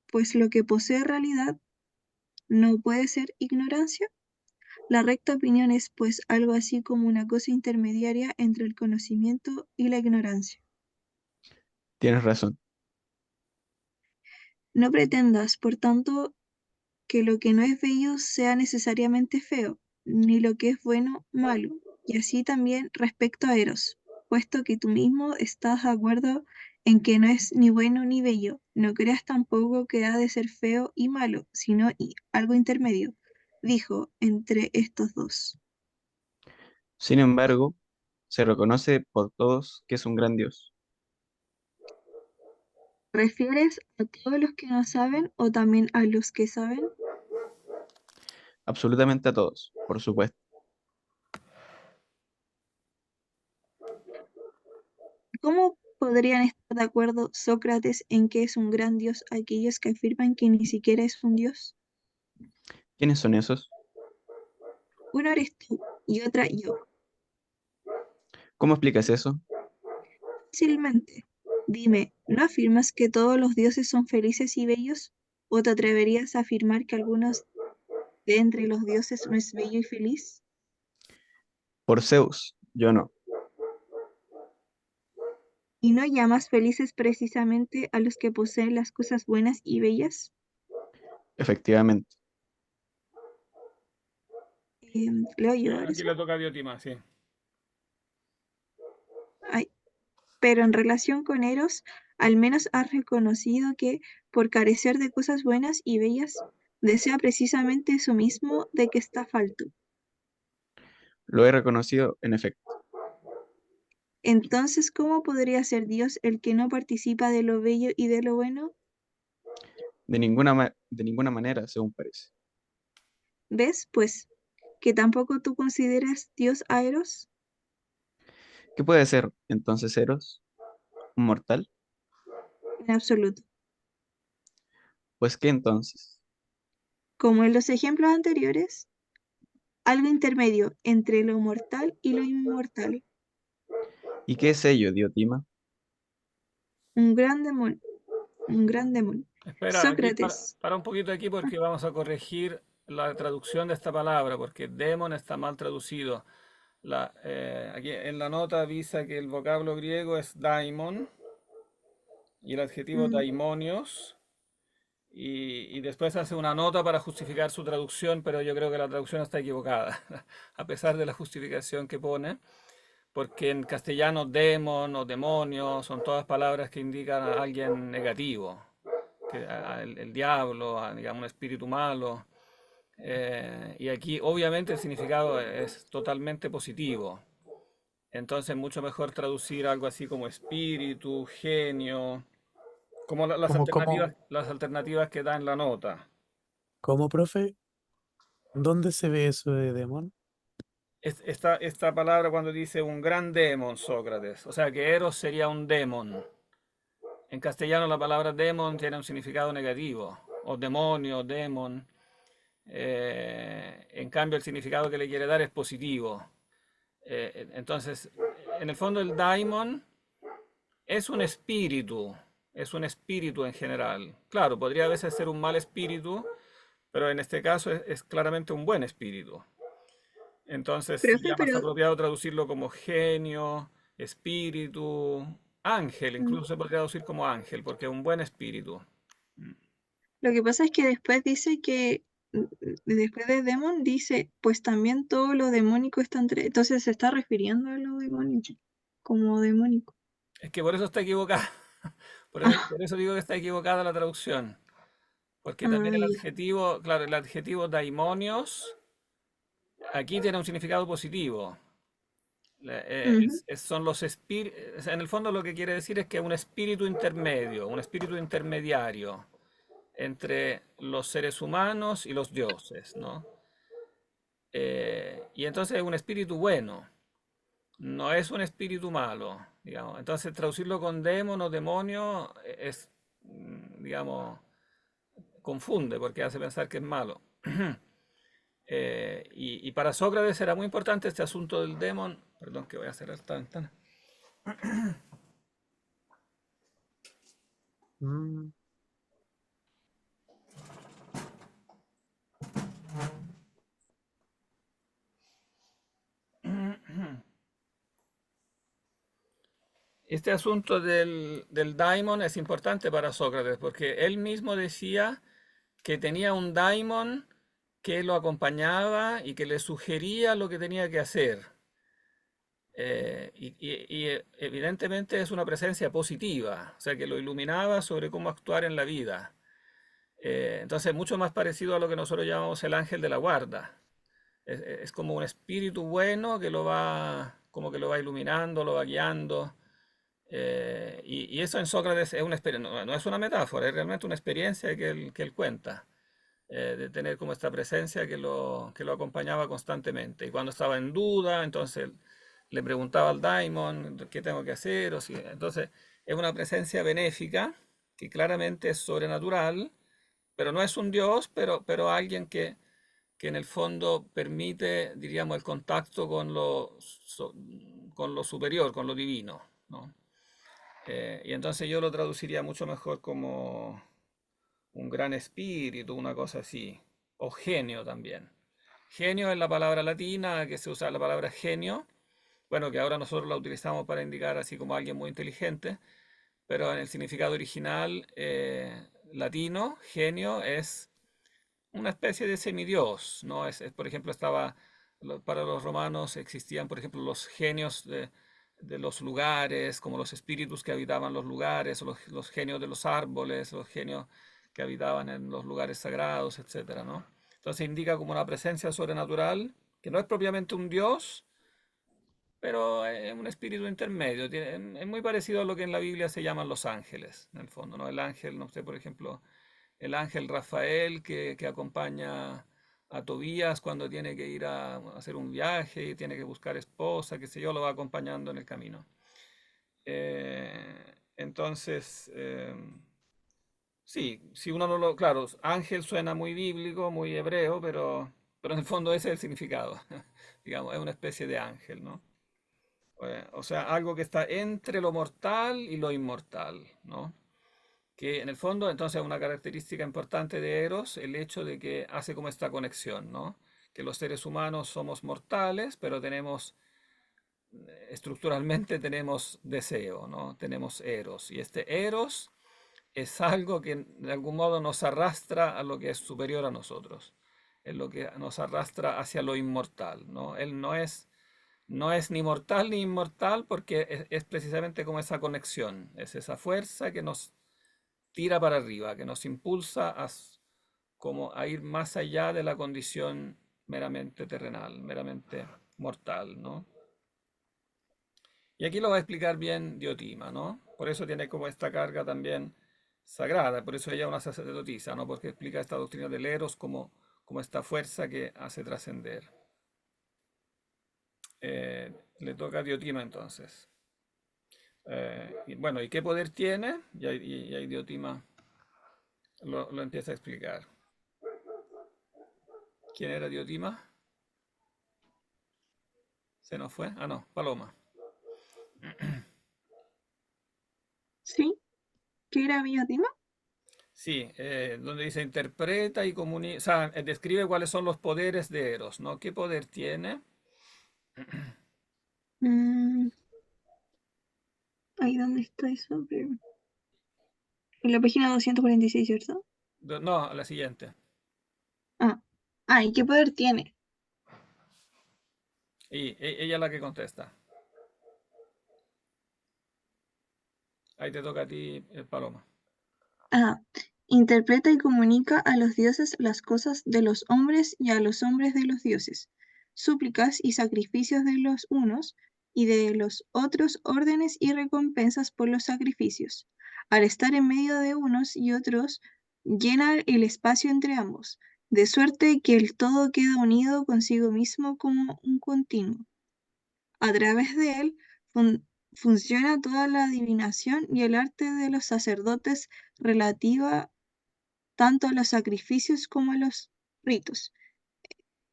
Speaker 1: pues lo que posee realidad no puede ser ignorancia? La recta opinión es, pues, algo así como una cosa intermediaria entre el conocimiento y la ignorancia.
Speaker 7: Tienes razón.
Speaker 1: No pretendas, por tanto, que lo que no es bello sea necesariamente feo, ni lo que es bueno malo, y así también respecto a Eros, puesto que tú mismo estás de acuerdo en que no es ni bueno ni bello, no creas tampoco que ha de ser feo y malo, sino algo intermedio, dijo, entre estos dos.
Speaker 7: Sin embargo, se reconoce por todos que es un gran dios.
Speaker 1: ¿Refieres a todos los que no saben o también a los que saben?
Speaker 7: Absolutamente a todos, por supuesto.
Speaker 1: ¿Cómo podrían estar de acuerdo Sócrates en que es un gran dios aquellos que afirman que ni siquiera es un dios?
Speaker 7: ¿Quiénes son esos?
Speaker 1: Uno eres tú y otra yo.
Speaker 7: ¿Cómo explicas eso?
Speaker 1: Fácilmente. Dime, ¿no afirmas que todos los dioses son felices y bellos? ¿O te atreverías a afirmar que algunos de entre los dioses no es bello y feliz?
Speaker 7: Por Zeus, yo no.
Speaker 1: ¿Y no llamas felices precisamente a los que poseen las cosas buenas y bellas?
Speaker 7: Efectivamente.
Speaker 1: Leo yo ahora
Speaker 2: Aquí
Speaker 1: sí.
Speaker 2: le toca a Diotima, sí.
Speaker 1: Ay, pero en relación con Eros, al menos has reconocido que, por carecer de cosas buenas y bellas, desea precisamente eso mismo de que está falto.
Speaker 7: Lo he reconocido en efecto.
Speaker 1: Entonces, ¿cómo podría ser Dios el que no participa de lo bello y de lo bueno?
Speaker 7: De ninguna manera, según parece.
Speaker 1: ¿Ves, pues, que tampoco tú consideras Dios a Eros?
Speaker 7: ¿Qué puede ser entonces Eros? ¿Un mortal?
Speaker 1: En absoluto.
Speaker 7: Pues ¿qué entonces?
Speaker 1: Como en los ejemplos anteriores, algo intermedio entre lo mortal y lo inmortal.
Speaker 7: ¿Y qué es ello, Diotima?
Speaker 1: Un gran demonio. Un gran demonio.
Speaker 2: Espera, aquí
Speaker 1: Sócrates.
Speaker 2: para un poquito aquí porque vamos a corregir la traducción de esta palabra, porque demon está mal traducido. Aquí en la nota avisa que el vocablo griego es daimon y el adjetivo
Speaker 1: mm,
Speaker 2: daimonios. Y después hace una nota para justificar su traducción, pero yo creo que la traducción está equivocada, a pesar de la justificación que pone, porque en castellano demon o demonio son todas palabras que indican a alguien negativo, el diablo, digamos, un espíritu malo. Y aquí obviamente el significado es totalmente positivo. Entonces mucho mejor traducir algo así como espíritu, genio, Como las alternativas que da en la nota.
Speaker 8: ¿Cómo, profe? ¿Dónde se ve eso de demon?
Speaker 2: Esta palabra cuando dice un gran demon, Sócrates, o sea que Eros sería un demon. En castellano la palabra demon tiene un significado negativo, o demonio, demon. En cambio el significado que le quiere dar es positivo. Entonces, en el fondo el daimon es un espíritu en general. Claro, podría a veces ser un mal espíritu, pero en este caso es claramente un buen espíritu. Entonces
Speaker 1: Profe,
Speaker 2: sería más
Speaker 1: pero
Speaker 2: apropiado traducirlo como genio, espíritu, ángel,
Speaker 1: mm,
Speaker 2: incluso se podría traducir como ángel, porque es un buen espíritu.
Speaker 1: lo que pasa es que después dice que, después de demon dice, pues también todo lo demónico está entre... Entonces se está refiriendo a lo demónico, como demónico.
Speaker 2: Es que por eso está equivocada. Por eso digo que está equivocada la traducción. Porque también el
Speaker 1: Ay,
Speaker 2: adjetivo, claro, el adjetivo daimonios aquí tiene un significado positivo.
Speaker 1: ujú.
Speaker 2: Son los espíritus, en el fondo lo que quiere decir es que un espíritu intermedio, un espíritu intermediario entre los seres humanos y los dioses, ¿no? Y entonces es un espíritu bueno, no es un espíritu malo, digamos. Entonces traducirlo con demon o demonio es, digamos, confunde porque hace pensar que es malo. Y para Sócrates era muy importante este asunto del demon. Perdón que voy a cerrar esta ventana.
Speaker 8: Mm,
Speaker 2: Este asunto del daimon es importante para Sócrates porque él mismo decía que tenía un daimon que lo acompañaba y que le sugería lo que tenía que hacer. Evidentemente es una presencia positiva, o sea que lo iluminaba sobre cómo actuar en la vida. Entonces mucho más parecido a lo que nosotros llamamos el ángel de la guarda. Es como un espíritu bueno que lo va, como que lo va iluminando, lo va guiando. Y eso en Sócrates es una experiencia, no, no es una metáfora, es realmente una experiencia que él cuenta, de tener como esta presencia que lo acompañaba constantemente. Y cuando estaba en duda, entonces le preguntaba al daimon, ¿qué tengo que hacer? Entonces es una presencia benéfica que claramente es sobrenatural, pero no es un dios, pero alguien que en el fondo permite, diríamos, el contacto con lo superior, con lo divino, ¿no? Y entonces yo lo traduciría mucho mejor como un gran espíritu, una cosa así, o genio también. Genio es la palabra latina que se usa la palabra genio, bueno, que ahora nosotros la utilizamos para indicar así como alguien muy inteligente, pero en el significado original latino, genio es una especie de semidios, ¿no? Por ejemplo, para los romanos existían, por ejemplo, los genios de los lugares, como los espíritus que habitaban los lugares, o los genios de los árboles, los genios que habitaban en los lugares sagrados, etcétera, ¿no? Entonces indica como una presencia sobrenatural, que no es propiamente un dios, pero es un espíritu intermedio. Es muy parecido a lo que en la Biblia se llaman los ángeles, en el fondo, ¿no? El ángel, no sé, por ejemplo, el ángel Rafael que acompaña a Tobías cuando tiene que ir a hacer un viaje y tiene que buscar esposa, qué sé yo, lo va acompañando en el camino. Entonces, sí, si uno no lo... Claro, ángel suena muy bíblico, muy hebreo, pero en el fondo ese es el significado. Digamos, es una especie de ángel, ¿no? O sea, algo que está entre lo mortal y lo inmortal, ¿no? Que en el fondo entonces es una característica importante de Eros el hecho de que hace como esta conexión, ¿no? Que los seres humanos somos mortales, pero tenemos, estructuralmente tenemos deseo, ¿no? Tenemos Eros. Y este Eros es algo que de algún modo nos arrastra a lo que es superior a nosotros, es lo que nos arrastra hacia lo inmortal, ¿no? Él no es ni mortal ni inmortal porque es precisamente como esa conexión, es esa fuerza que nos tira para arriba, que nos impulsa como a ir más allá de la condición meramente terrenal, meramente mortal, ¿no? Y aquí lo va a explicar bien Diotima, ¿no? Por eso tiene como esta carga también sagrada, por eso ella es una sacerdotisa, ¿no? Porque explica esta doctrina del Eros como esta fuerza que hace trascender. Le toca a Diotima entonces. Y bueno, ¿y qué poder tiene? Y ahí Diotima lo empieza a explicar. ¿Quién era Diotima? ¿Se nos fue? Ah, no, Paloma.
Speaker 1: ¿Sí? ¿Qué era Diotima?
Speaker 2: Sí, donde dice interpreta y comunica, o sea, describe cuáles son los poderes de Eros, ¿no? ¿Qué poder tiene?
Speaker 1: Mm, ahí donde está eso, pero... En la página 246, ¿cierto?
Speaker 2: No, la siguiente.
Speaker 1: Ah. ¿Y qué poder tiene?
Speaker 2: Y ella es la que contesta. Ahí te toca a ti, Paloma.
Speaker 1: Interpreta y comunica a los dioses las cosas de los hombres y a los hombres de los dioses, súplicas y sacrificios de los unos y de los otros órdenes y recompensas por los sacrificios. Al estar en medio de unos y otros, llena el espacio entre ambos, de suerte que el todo queda unido consigo mismo como un continuo. A través de él funciona toda la adivinación y el arte de los sacerdotes relativa tanto a los sacrificios como a los ritos.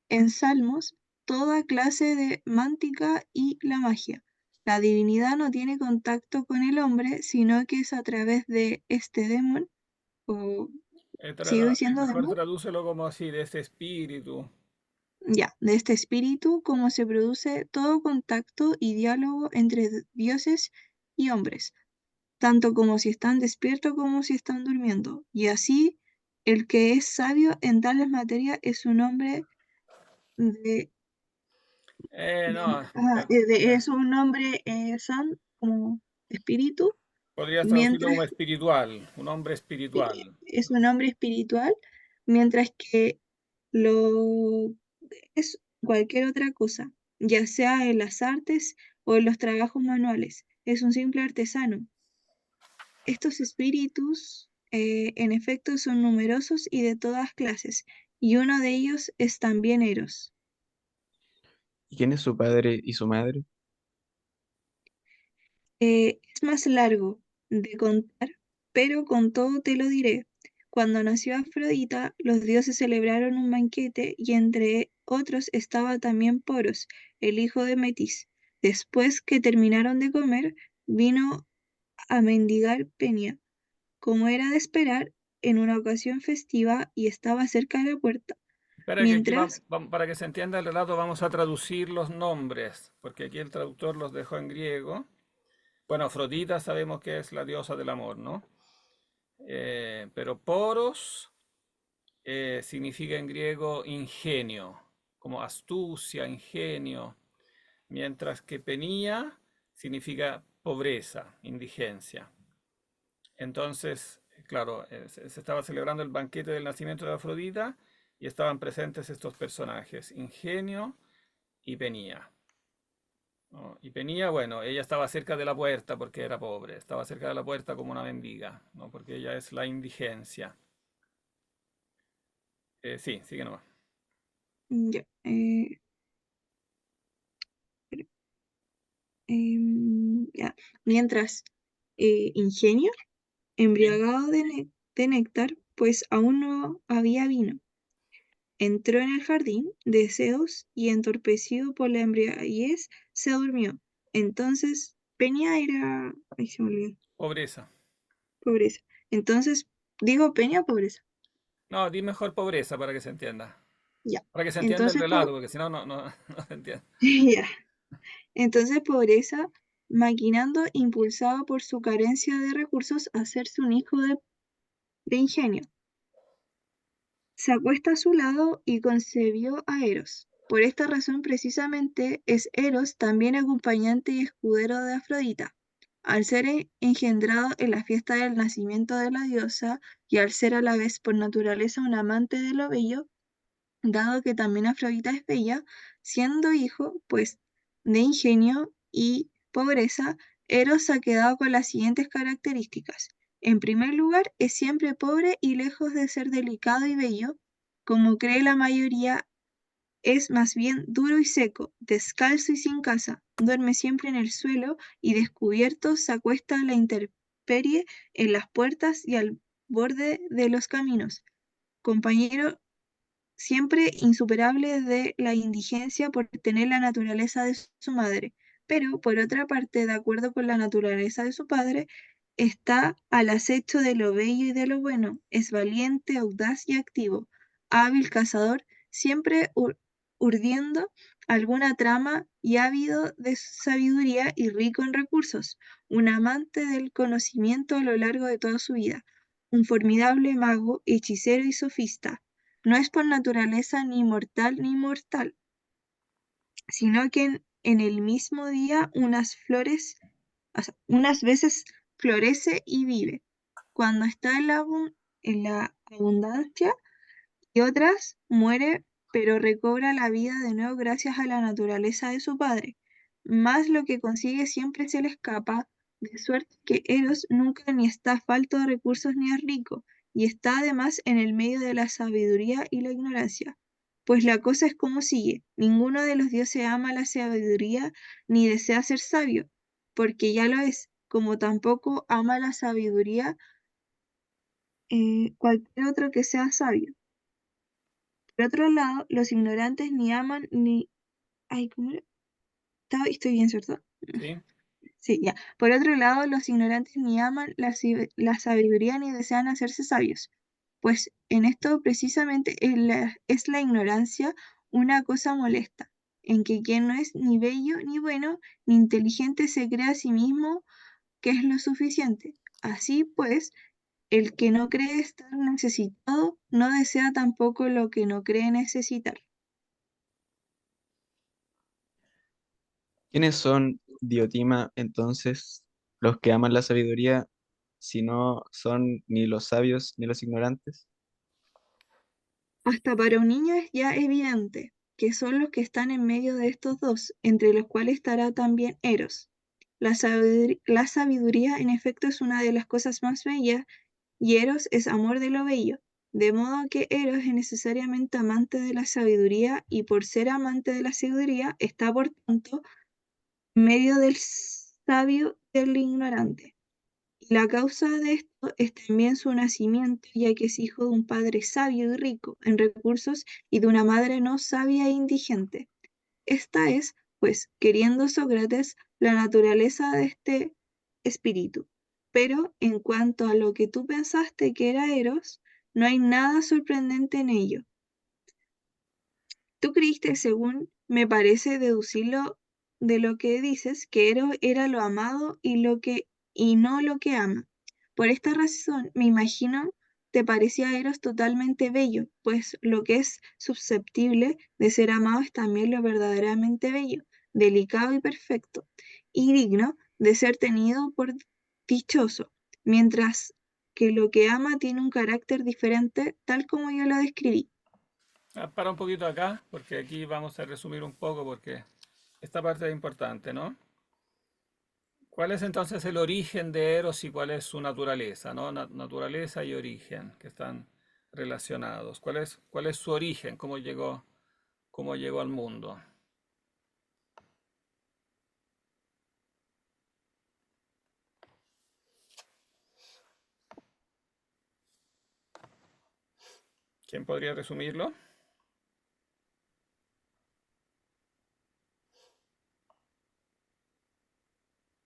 Speaker 1: En Salmos, toda clase de mántica y la magia. La divinidad no tiene contacto con el hombre, sino que es a través de este demon, o sigo diciendo
Speaker 2: Mejor
Speaker 1: demon,
Speaker 2: tradúcelo como así, de ese espíritu.
Speaker 1: ya, de este espíritu, como se produce todo contacto y diálogo entre dioses y hombres, tanto como si están despiertos como si están durmiendo. Y así, el que es sabio en tales materias es un hombre de,
Speaker 2: No,
Speaker 1: es un hombre san, como espíritu,
Speaker 2: podrías traducirlo
Speaker 1: mientras
Speaker 2: como espiritual, un hombre espiritual.
Speaker 1: es un hombre espiritual, mientras que lo es cualquier otra cosa, ya sea en las artes o en los trabajos manuales. Es un simple artesano. Estos espíritus, en efecto, son numerosos y de todas clases, y uno de ellos es también Eros.
Speaker 7: ¿Y quién es su padre y su madre?
Speaker 1: Es más largo de contar, pero con todo te lo diré. Cuando nació Afrodita, los dioses celebraron un banquete y entre otros estaba también Poros, el hijo de Metis. Después que terminaron de comer, vino a mendigar Peña, como era de esperar, en una ocasión festiva y estaba cerca de la puerta.
Speaker 2: Espera que aquí
Speaker 1: Mientras,
Speaker 2: para que se entienda el relato vamos a traducir los nombres, porque aquí el traductor los dejó en griego. Bueno, Afrodita sabemos que es la diosa del amor, ¿no? Pero Poros significa en griego ingenio, como astucia, ingenio, mientras que Penía significa pobreza, indigencia. Entonces, claro, se estaba celebrando el banquete del nacimiento de Afrodita y estaban presentes estos personajes, Ingenio y Penía, ¿no? Y Penía, bueno, ella estaba cerca de la puerta porque era pobre, estaba cerca de la puerta como una mendiga, ¿no? Porque ella es la indigencia. Sí, sigue nomás.
Speaker 1: ya, ya, mientras Ingenio,
Speaker 2: Sí.
Speaker 1: embriagado de néctar, pues aún no había vino, entró en el jardín de Zeus y entorpecido por la embriaguez se durmió. Entonces, Peña era... Ay, se me olvidó.
Speaker 2: Pobreza.
Speaker 1: Pobreza. Entonces, digo Peña, pobreza.
Speaker 2: No, di mejor pobreza para que se entienda.
Speaker 1: Ya.
Speaker 2: Para que se entienda el
Speaker 1: Entonces,
Speaker 2: relato, porque si no, no se entiende.
Speaker 1: ya. Entonces, pobreza, maquinando, impulsado por su carencia de recursos, a hacerse un hijo de ingenio. Se acuesta a su lado y concebió a Eros. Por esta razón precisamente es Eros también acompañante y escudero de Afrodita. Al ser engendrado en la fiesta del nacimiento de la diosa y al ser a la vez por naturaleza un amante de lo bello, dado que también Afrodita es bella, siendo hijo, pues, de ingenio y pobreza, Eros ha quedado con las siguientes características. En primer lugar, es siempre pobre y lejos de ser delicado y bello, como cree la mayoría, es más bien duro y seco, descalzo y sin casa, duerme siempre en el suelo y descubierto se acuesta a la intemperie en las puertas y al borde de los caminos, compañero siempre insuperable de la indigencia por tener la naturaleza de su madre, pero por otra parte, de acuerdo con la naturaleza de su padre, está al acecho de lo bello y de lo bueno, es valiente, audaz y activo, hábil cazador, siempre urdiendo alguna trama y ávido de sabiduría y rico en recursos, un amante del conocimiento a lo largo de toda su vida, un formidable mago, hechicero y sofista. No es por naturaleza ni mortal, sino que en el mismo día o sea, unas veces florece y vive, cuando está en la abundancia, y otras muere, pero recobra la vida de nuevo gracias a la naturaleza de su padre. Más lo que consigue siempre se le escapa, de suerte que Eros nunca ni está falto de recursos ni es rico, y está además en el medio de la sabiduría y la ignorancia. Pues la cosa es como sigue: ninguno de los dioses ama la sabiduría ni desea ser sabio, porque ya lo es, como tampoco ama la sabiduría cualquier otro que sea sabio. Por otro lado, los ignorantes ni aman ni... Ay, ¿cómo era? Estoy bien, ¿cierto?
Speaker 2: ¿Sí?
Speaker 1: Sí, ya. Por otro lado, los ignorantes ni aman la sabiduría ni desean hacerse sabios, pues en esto precisamente es la ignorancia una cosa molesta, en que quien no es ni bello, ni bueno, ni inteligente se cree a sí mismo que es lo suficiente. Así pues, el que no cree estar necesitado no desea tampoco lo que no cree necesitar.
Speaker 7: ¿Quiénes son, Diotima, entonces, los que aman la sabiduría, si no son ni los sabios ni los ignorantes?
Speaker 1: Hasta para un niño es ya evidente que son los que están en medio de estos dos, entre los cuales estará también Eros. La sabiduría, en efecto, es una de las cosas más bellas, y Eros es amor de lo bello, de modo que Eros es necesariamente amante de la sabiduría, y por ser amante de la sabiduría, está por tanto en medio del sabio y del ignorante. Y la causa de esto es también su nacimiento, ya que es hijo de un padre sabio y rico en recursos y de una madre no sabia e indigente. Esta es, pues, queriendo Sócrates, la naturaleza de este espíritu. Pero en cuanto a lo que tú pensaste que era Eros, no hay nada sorprendente en ello. Tú creíste, según me parece deducirlo de lo que dices, que Eros era lo amado y no lo que ama. Por esta razón, me imagino, te parecía Eros totalmente bello, pues lo que es susceptible de ser amado es también lo verdaderamente bello, delicado y perfecto, y digno de ser tenido por dichoso, mientras que lo que ama tiene un carácter diferente, tal como yo lo describí.
Speaker 2: Para un poquito acá, porque aquí vamos a resumir un poco, porque esta parte es importante, ¿no? ¿Cuál es entonces el origen de Eros y cuál es su naturaleza, ¿no? Naturaleza y origen, que están relacionados. ¿Cuál es su origen? Cómo llegó al mundo? ¿Quién podría resumirlo?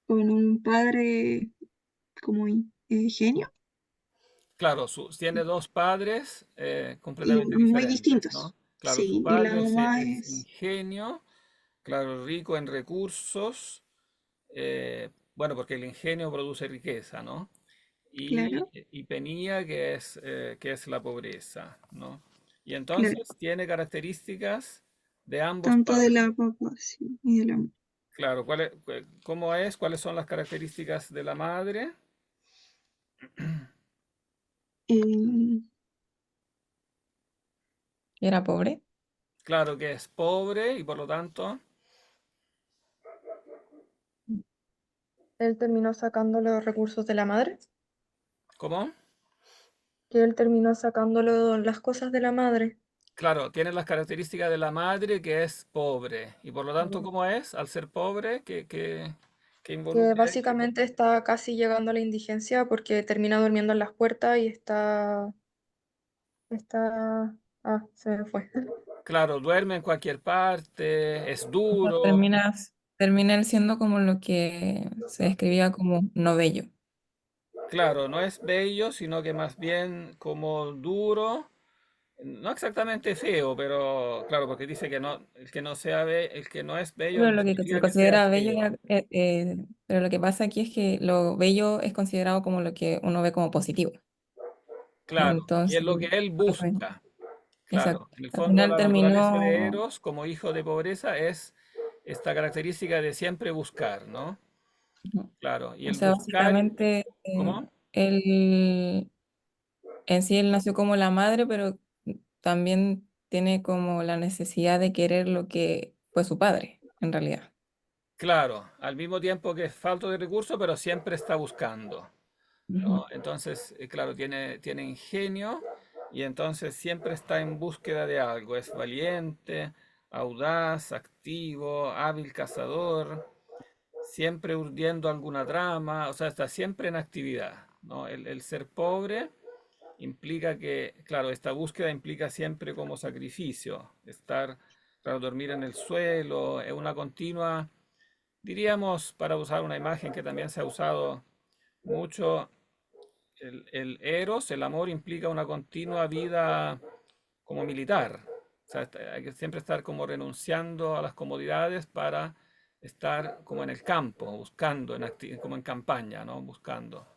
Speaker 1: Con un padre como genio
Speaker 2: Claro, tiene dos padres
Speaker 1: y
Speaker 2: completamente
Speaker 1: muy
Speaker 2: diferentes, ¿no?
Speaker 1: distintos.
Speaker 2: Claro, su
Speaker 1: Sí, y la
Speaker 2: padre
Speaker 1: mamá
Speaker 2: es
Speaker 1: es,
Speaker 2: ingenio, claro, rico en recursos, bueno, porque el ingenio produce riqueza, ¿no?
Speaker 1: claro,
Speaker 2: Y penía, que es la pobreza, ¿no? Y
Speaker 1: claro,
Speaker 2: entonces tiene características de ambos
Speaker 1: tanto de
Speaker 2: padres.
Speaker 1: la papá, sí, y de la mamá.
Speaker 2: Claro, ¿cómo es? ¿Cuáles son las características de la madre?
Speaker 1: Eh,
Speaker 9: ¿Era pobre?
Speaker 2: Claro que es pobre y por lo tanto,
Speaker 10: Él terminó sacando los recursos de la madre.
Speaker 2: ¿Cómo?
Speaker 10: Que él terminó sacándolo las cosas de la madre.
Speaker 2: Claro, tiene las características de la madre que es pobre. Y por lo tanto,
Speaker 10: Mm.
Speaker 2: ¿cómo es? Al ser pobre, ¿qué
Speaker 10: Que
Speaker 2: involucra ahí?
Speaker 10: básicamente está casi llegando a la indigencia porque termina durmiendo en las puertas y se me fue.
Speaker 2: Claro, duerme en cualquier parte, es
Speaker 9: O sea,
Speaker 2: duro.
Speaker 9: termina él siendo como lo que se describía como no bello.
Speaker 2: Claro, no es bello, sino que más bien como duro. No exactamente feo, pero claro, porque dice que no, el que no es bello
Speaker 9: Pero
Speaker 2: no
Speaker 9: lo que se
Speaker 2: significa que sea
Speaker 9: considera bello,
Speaker 2: feo.
Speaker 9: pero lo que pasa aquí es que lo bello es considerado como lo que uno ve como positivo.
Speaker 2: Claro, y
Speaker 9: Entonces,
Speaker 2: es lo que él busca.
Speaker 9: exacto.
Speaker 2: Claro, en el
Speaker 9: Al
Speaker 2: fondo
Speaker 9: final
Speaker 2: la naturaleza de
Speaker 9: terminó,
Speaker 2: Eros como hijo de pobreza es esta característica de siempre buscar, ¿no?
Speaker 9: ujú,
Speaker 2: Claro, y
Speaker 9: o
Speaker 2: el
Speaker 9: sea,
Speaker 2: buscar,
Speaker 9: básicamente,
Speaker 2: ¿cómo?
Speaker 9: él en sí él nació como la madre, pero también tiene como la necesidad de querer lo que fue su padre, en realidad.
Speaker 2: Claro, al mismo tiempo que es falto de recursos, pero siempre está buscando,
Speaker 9: Ujú.
Speaker 2: ¿no? Entonces, claro, tiene ingenio y entonces siempre está en búsqueda de algo. Es valiente, audaz, activo, hábil cazador, siempre urdiendo alguna trama, o sea, está siempre en actividad, ¿no? El ser pobre implica que, claro, esta búsqueda implica siempre como sacrificio, estar, claro, dormir en el suelo, es una continua, diríamos, para usar una imagen que también se ha usado mucho, el eros, el amor implica una continua vida como militar. O sea, hay que siempre estar como renunciando a las comodidades para estar como en el campo, buscando, como en campaña, ¿no? Buscando.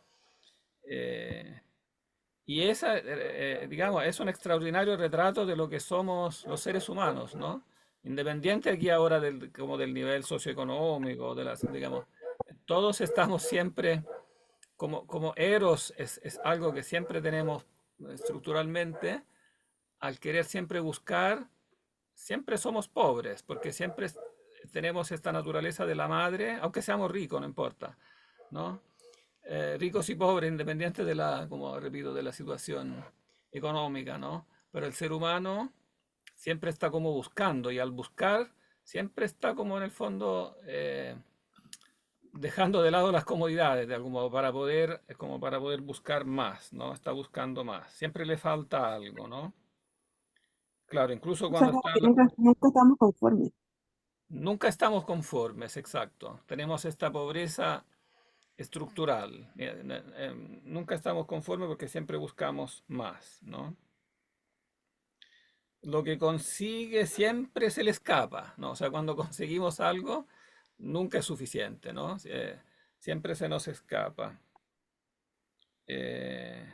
Speaker 2: Eh, y esa, digamos, es un extraordinario retrato de lo que somos los seres humanos, ¿no? Independiente aquí ahora como del nivel socioeconómico, digamos, todos estamos siempre como Eros es algo que siempre tenemos estructuralmente, al querer siempre buscar, siempre somos pobres, porque siempre tenemos esta naturaleza de la madre, aunque seamos ricos, no importa, ¿no? Ricos y pobres, independiente de como repito, de la situación económica, ¿no? Pero el ser humano siempre está como buscando, y al buscar siempre está como en el fondo dejando de lado las comodidades de algún modo como para poder buscar más, ¿no? Está buscando más. Siempre le falta algo, ¿no? Claro, incluso
Speaker 3: O sea,
Speaker 2: cuando
Speaker 3: como
Speaker 2: está
Speaker 3: que nunca estamos conformes.
Speaker 2: nunca estamos conformes, exacto. Tenemos esta pobreza estructural. Nunca estamos conformes porque siempre buscamos más, ¿no? Lo que consigue siempre se le escapa, ¿no? O sea, cuando conseguimos algo, nunca es suficiente, ¿no? Siempre se nos escapa. Eh,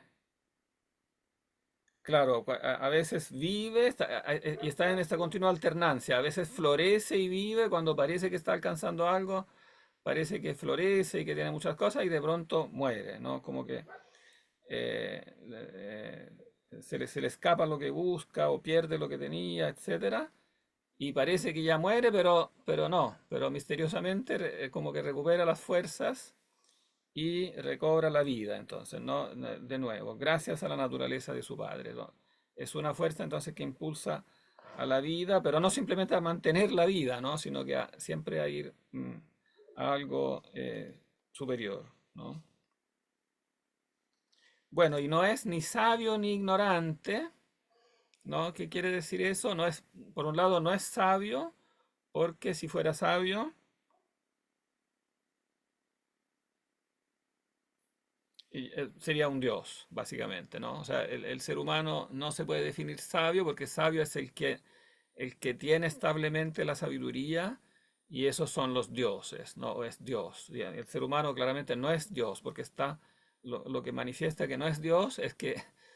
Speaker 2: Claro, a veces vive y está en esta continua alternancia. A veces florece y vive cuando parece que está alcanzando algo, parece que florece y que tiene muchas cosas y de pronto muere, ¿no? Como que se le escapa lo que busca o pierde lo que tenía, etcétera. Y parece que ya muere, pero no, pero misteriosamente como que recupera las fuerzas y recobra la vida, entonces, ¿no? De nuevo, gracias a la naturaleza de su padre, ¿no? Es una fuerza entonces que impulsa a la vida, pero no simplemente a mantener la vida, ¿no? Sino que siempre a ir a algo superior, ¿no? Bueno, y no es ni sabio ni ignorante, ¿no? ¿Qué quiere decir eso? No es, por un lado, no es sabio, porque si fuera sabio, sería un dios, básicamente, ¿no? O sea, el ser humano no se puede definir sabio porque sabio es el que tiene establemente la sabiduría y esos son los dioses, ¿no? Es Dios. El ser humano claramente no es Dios porque lo que manifiesta que no es Dios es que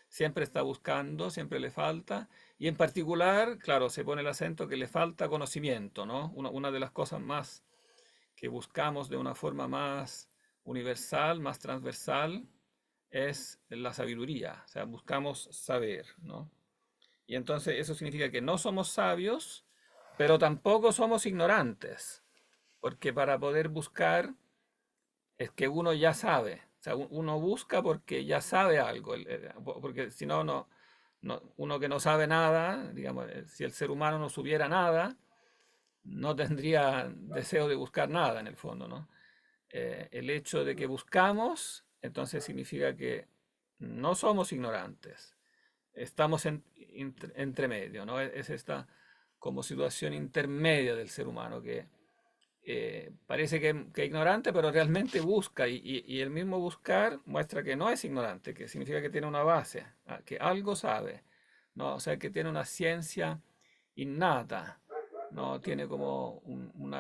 Speaker 2: siempre está buscando, siempre le falta y en particular, claro, se pone el acento que le falta conocimiento, ¿no? Una de las cosas más que buscamos de una forma más universal, más transversal, es la sabiduría, o sea, buscamos saber, ¿no? Y entonces eso significa que no somos sabios, pero tampoco somos ignorantes, porque para poder buscar es que uno ya sabe, O sea, uno busca porque ya sabe algo, porque si no, uno que no sabe nada, digamos, si el ser humano no supiera nada, no tendría deseo de buscar nada en el fondo, ¿no? El hecho de que buscamos, entonces significa que no somos ignorantes, estamos entre medio, ¿no? Es esta como situación intermedia del ser humano que parece que es ignorante, pero realmente busca y el mismo buscar muestra que no es ignorante, que significa que tiene una base, que algo sabe, ¿no? O sea, que tiene una ciencia innata, ¿no? Tiene como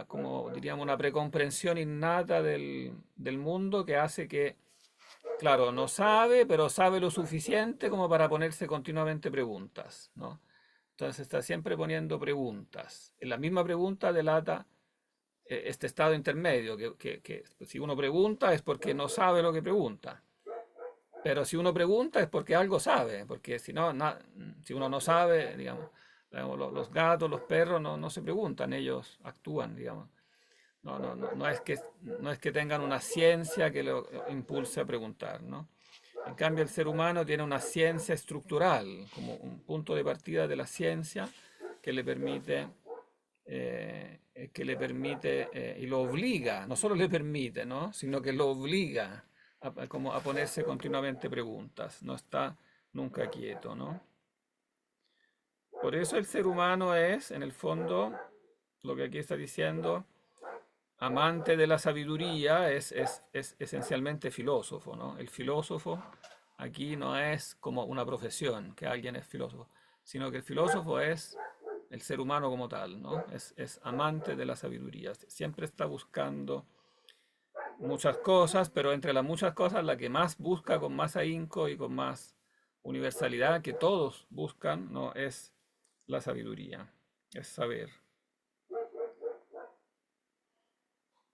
Speaker 2: como diríamos, una precomprensión innata del mundo que hace que, claro, no sabe, pero sabe lo suficiente como para ponerse continuamente preguntas, ¿no? Entonces está siempre poniendo preguntas. En la misma pregunta delata este estado intermedio, que si uno pregunta es porque no sabe lo que pregunta. Pero si uno pregunta es porque algo sabe, porque si no, si uno no sabe, digamos, los gatos, los perros no se preguntan, ellos actúan, digamos. No es que tengan una ciencia que lo impulse a preguntar, ¿no? En cambio, el ser humano tiene una ciencia estructural, como un punto de partida de la ciencia que le permite, y lo obliga, no solo le permite, ¿no? Sino que lo obliga como a ponerse continuamente preguntas, no está nunca quieto, ¿no? Por eso el ser humano es, en el fondo, lo que aquí está diciendo, amante de la sabiduría, es esencialmente filósofo, ¿no? El filósofo aquí no es como una profesión, que alguien es filósofo, sino que el filósofo es el ser humano como tal, ¿no? Es amante de la sabiduría, siempre está buscando muchas cosas, pero entre las muchas cosas, la que más busca con más ahínco y con más universalidad, que todos buscan, ¿no? Es la sabiduría, es saber.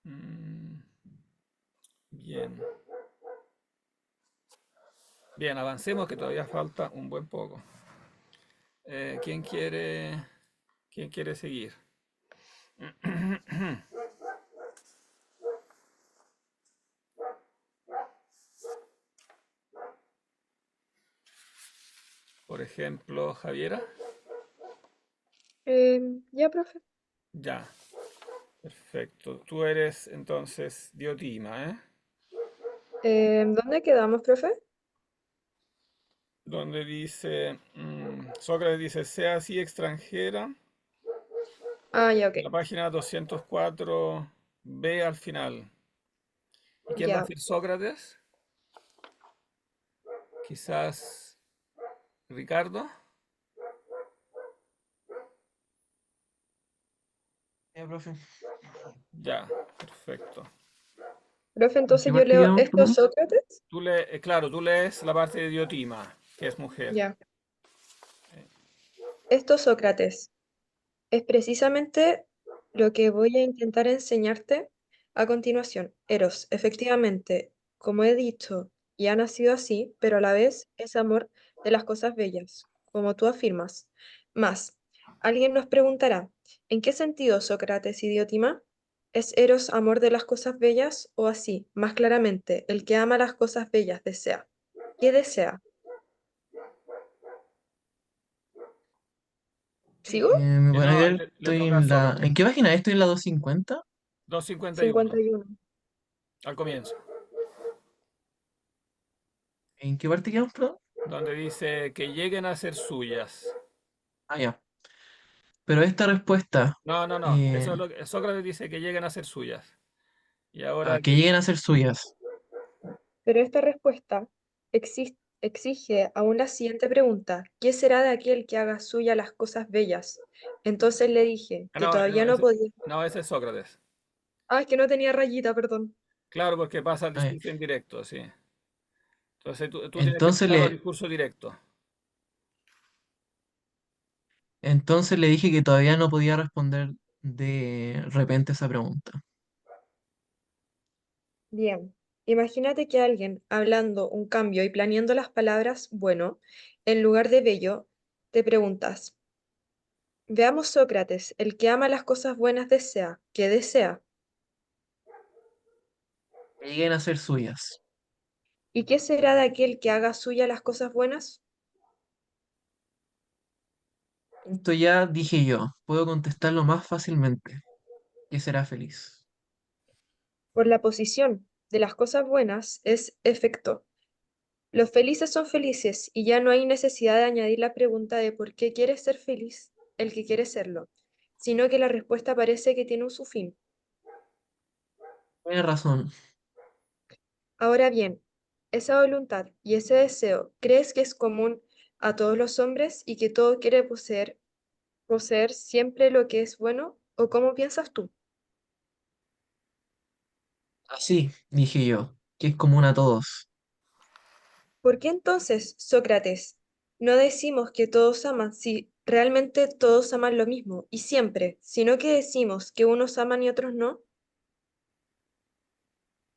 Speaker 2: Mm, bien. Bien, avancemos que todavía falta un buen poco. Eh, ¿quién quiere, quién quiere seguir? Por ejemplo, Javiera.
Speaker 10: Ya, profe.
Speaker 2: Ya, perfecto. Tú eres entonces Diotima, ¿eh?
Speaker 10: ¿Dónde quedamos, profe?
Speaker 2: Donde dice, Sócrates dice, sea así extranjera,
Speaker 10: Ah, ya, ok.
Speaker 2: la página 204 B al final. ¿Y quién va a
Speaker 10: Ya.
Speaker 2: ser Sócrates? Quizás Ricardo.
Speaker 5: Profe.
Speaker 2: Ya, perfecto.
Speaker 10: Profe,
Speaker 5: ¿En qué
Speaker 10: entonces yo
Speaker 5: parte
Speaker 10: leo
Speaker 5: quedamos,
Speaker 10: ¿esto
Speaker 5: perdón?
Speaker 10: Sócrates?
Speaker 2: Claro, tú lees la parte de Diotima, que es mujer.
Speaker 10: Ya. Esto Sócrates es precisamente lo que voy a intentar enseñarte a continuación. Eros, efectivamente, como he dicho, y ha nacido así, pero a la vez es amor de las cosas bellas, como tú afirmas. Más, alguien nos preguntará, ¿en qué sentido Sócrates y Diotima? ¿Es Eros amor de las cosas bellas o así, más claramente, el que ama las cosas bellas desea? ¿Qué desea? ¿Sigo?
Speaker 5: Bueno,
Speaker 2: No,
Speaker 5: yo
Speaker 2: le
Speaker 5: estoy
Speaker 2: toca a
Speaker 5: en la...
Speaker 2: Sócrates.
Speaker 5: ¿En qué página estoy? ¿En la 250?
Speaker 2: 251,
Speaker 10: 51.
Speaker 2: al comienzo,
Speaker 5: ¿En qué parte quedamos, perdón?
Speaker 2: donde dice que lleguen a ser suyas.
Speaker 5: Ah, ya. Pero esta respuesta,
Speaker 2: No, eso es lo que Sócrates dice, que lleguen a ser suyas. Y ahora
Speaker 5: que lleguen a ser suyas.
Speaker 10: Pero esta respuesta exige aún la siguiente pregunta: ¿qué será de aquel que haga suya las cosas bellas? Entonces le dije que todavía no podía.
Speaker 2: no, ese es Sócrates.
Speaker 10: Ah, es que no tenía rayita, perdón.
Speaker 2: Claro, porque pasa al
Speaker 5: Ah, ya.
Speaker 2: discurso indirecto, sí. Entonces tú tienes que
Speaker 5: Entonces
Speaker 2: pasar al
Speaker 5: le,
Speaker 2: discurso directo.
Speaker 5: entonces le dije que todavía no podía responder de repente esa pregunta.
Speaker 10: Bien. Imagínate que alguien hablando un cambio y planeando las palabras bueno en lugar de bello, te preguntas: veamos Sócrates, el que ama las cosas buenas desea. ¿Qué desea?
Speaker 5: Que lleguen a ser suyas.
Speaker 10: ¿Y qué será de aquel que haga suya las cosas buenas?
Speaker 5: Esto ya dije yo, puedo contestarlo más fácilmente, que será feliz.
Speaker 10: Por la posición de las cosas buenas es efecto. Los felices son felices y ya no hay necesidad de añadir la pregunta de por qué quiere ser feliz el que quiere serlo, sino que la respuesta parece que tiene un su fin.
Speaker 5: Tienes razón.
Speaker 10: Ahora bien, esa voluntad y ese deseo, ¿crees que es común a todos los hombres y que todo quiere poseer siempre lo que es bueno? ¿O cómo piensas tú?
Speaker 5: Así, dije yo, que es común a todos.
Speaker 10: ¿Por qué entonces, Sócrates, no decimos que todos aman si realmente todos aman lo mismo y siempre, sino que decimos que unos aman y otros no?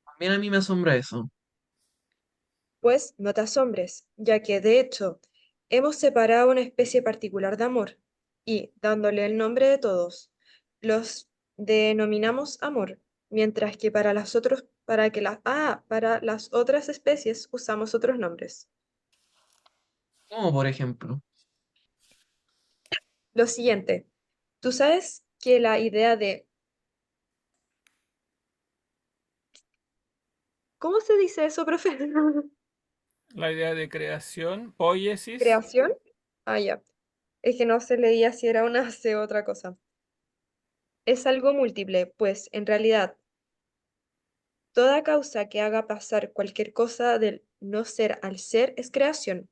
Speaker 5: También a mí me asombra eso.
Speaker 10: Pues no te asombres, ya que de hecho hemos separado una especie particular de amor y, dándole el nombre de todos, los denominamos amor, mientras que para las otras especies usamos otros nombres.
Speaker 5: Como por ejemplo,
Speaker 10: Lo siguiente, tú sabes que la idea de, ¿cómo se dice eso, profe?
Speaker 2: La idea de creación, poiesis,
Speaker 10: ¿Creación? Ah, ya. Es que no se leía si era una C o otra cosa. Es algo múltiple, pues en realidad toda causa que haga pasar cualquier cosa del no ser al ser es creación,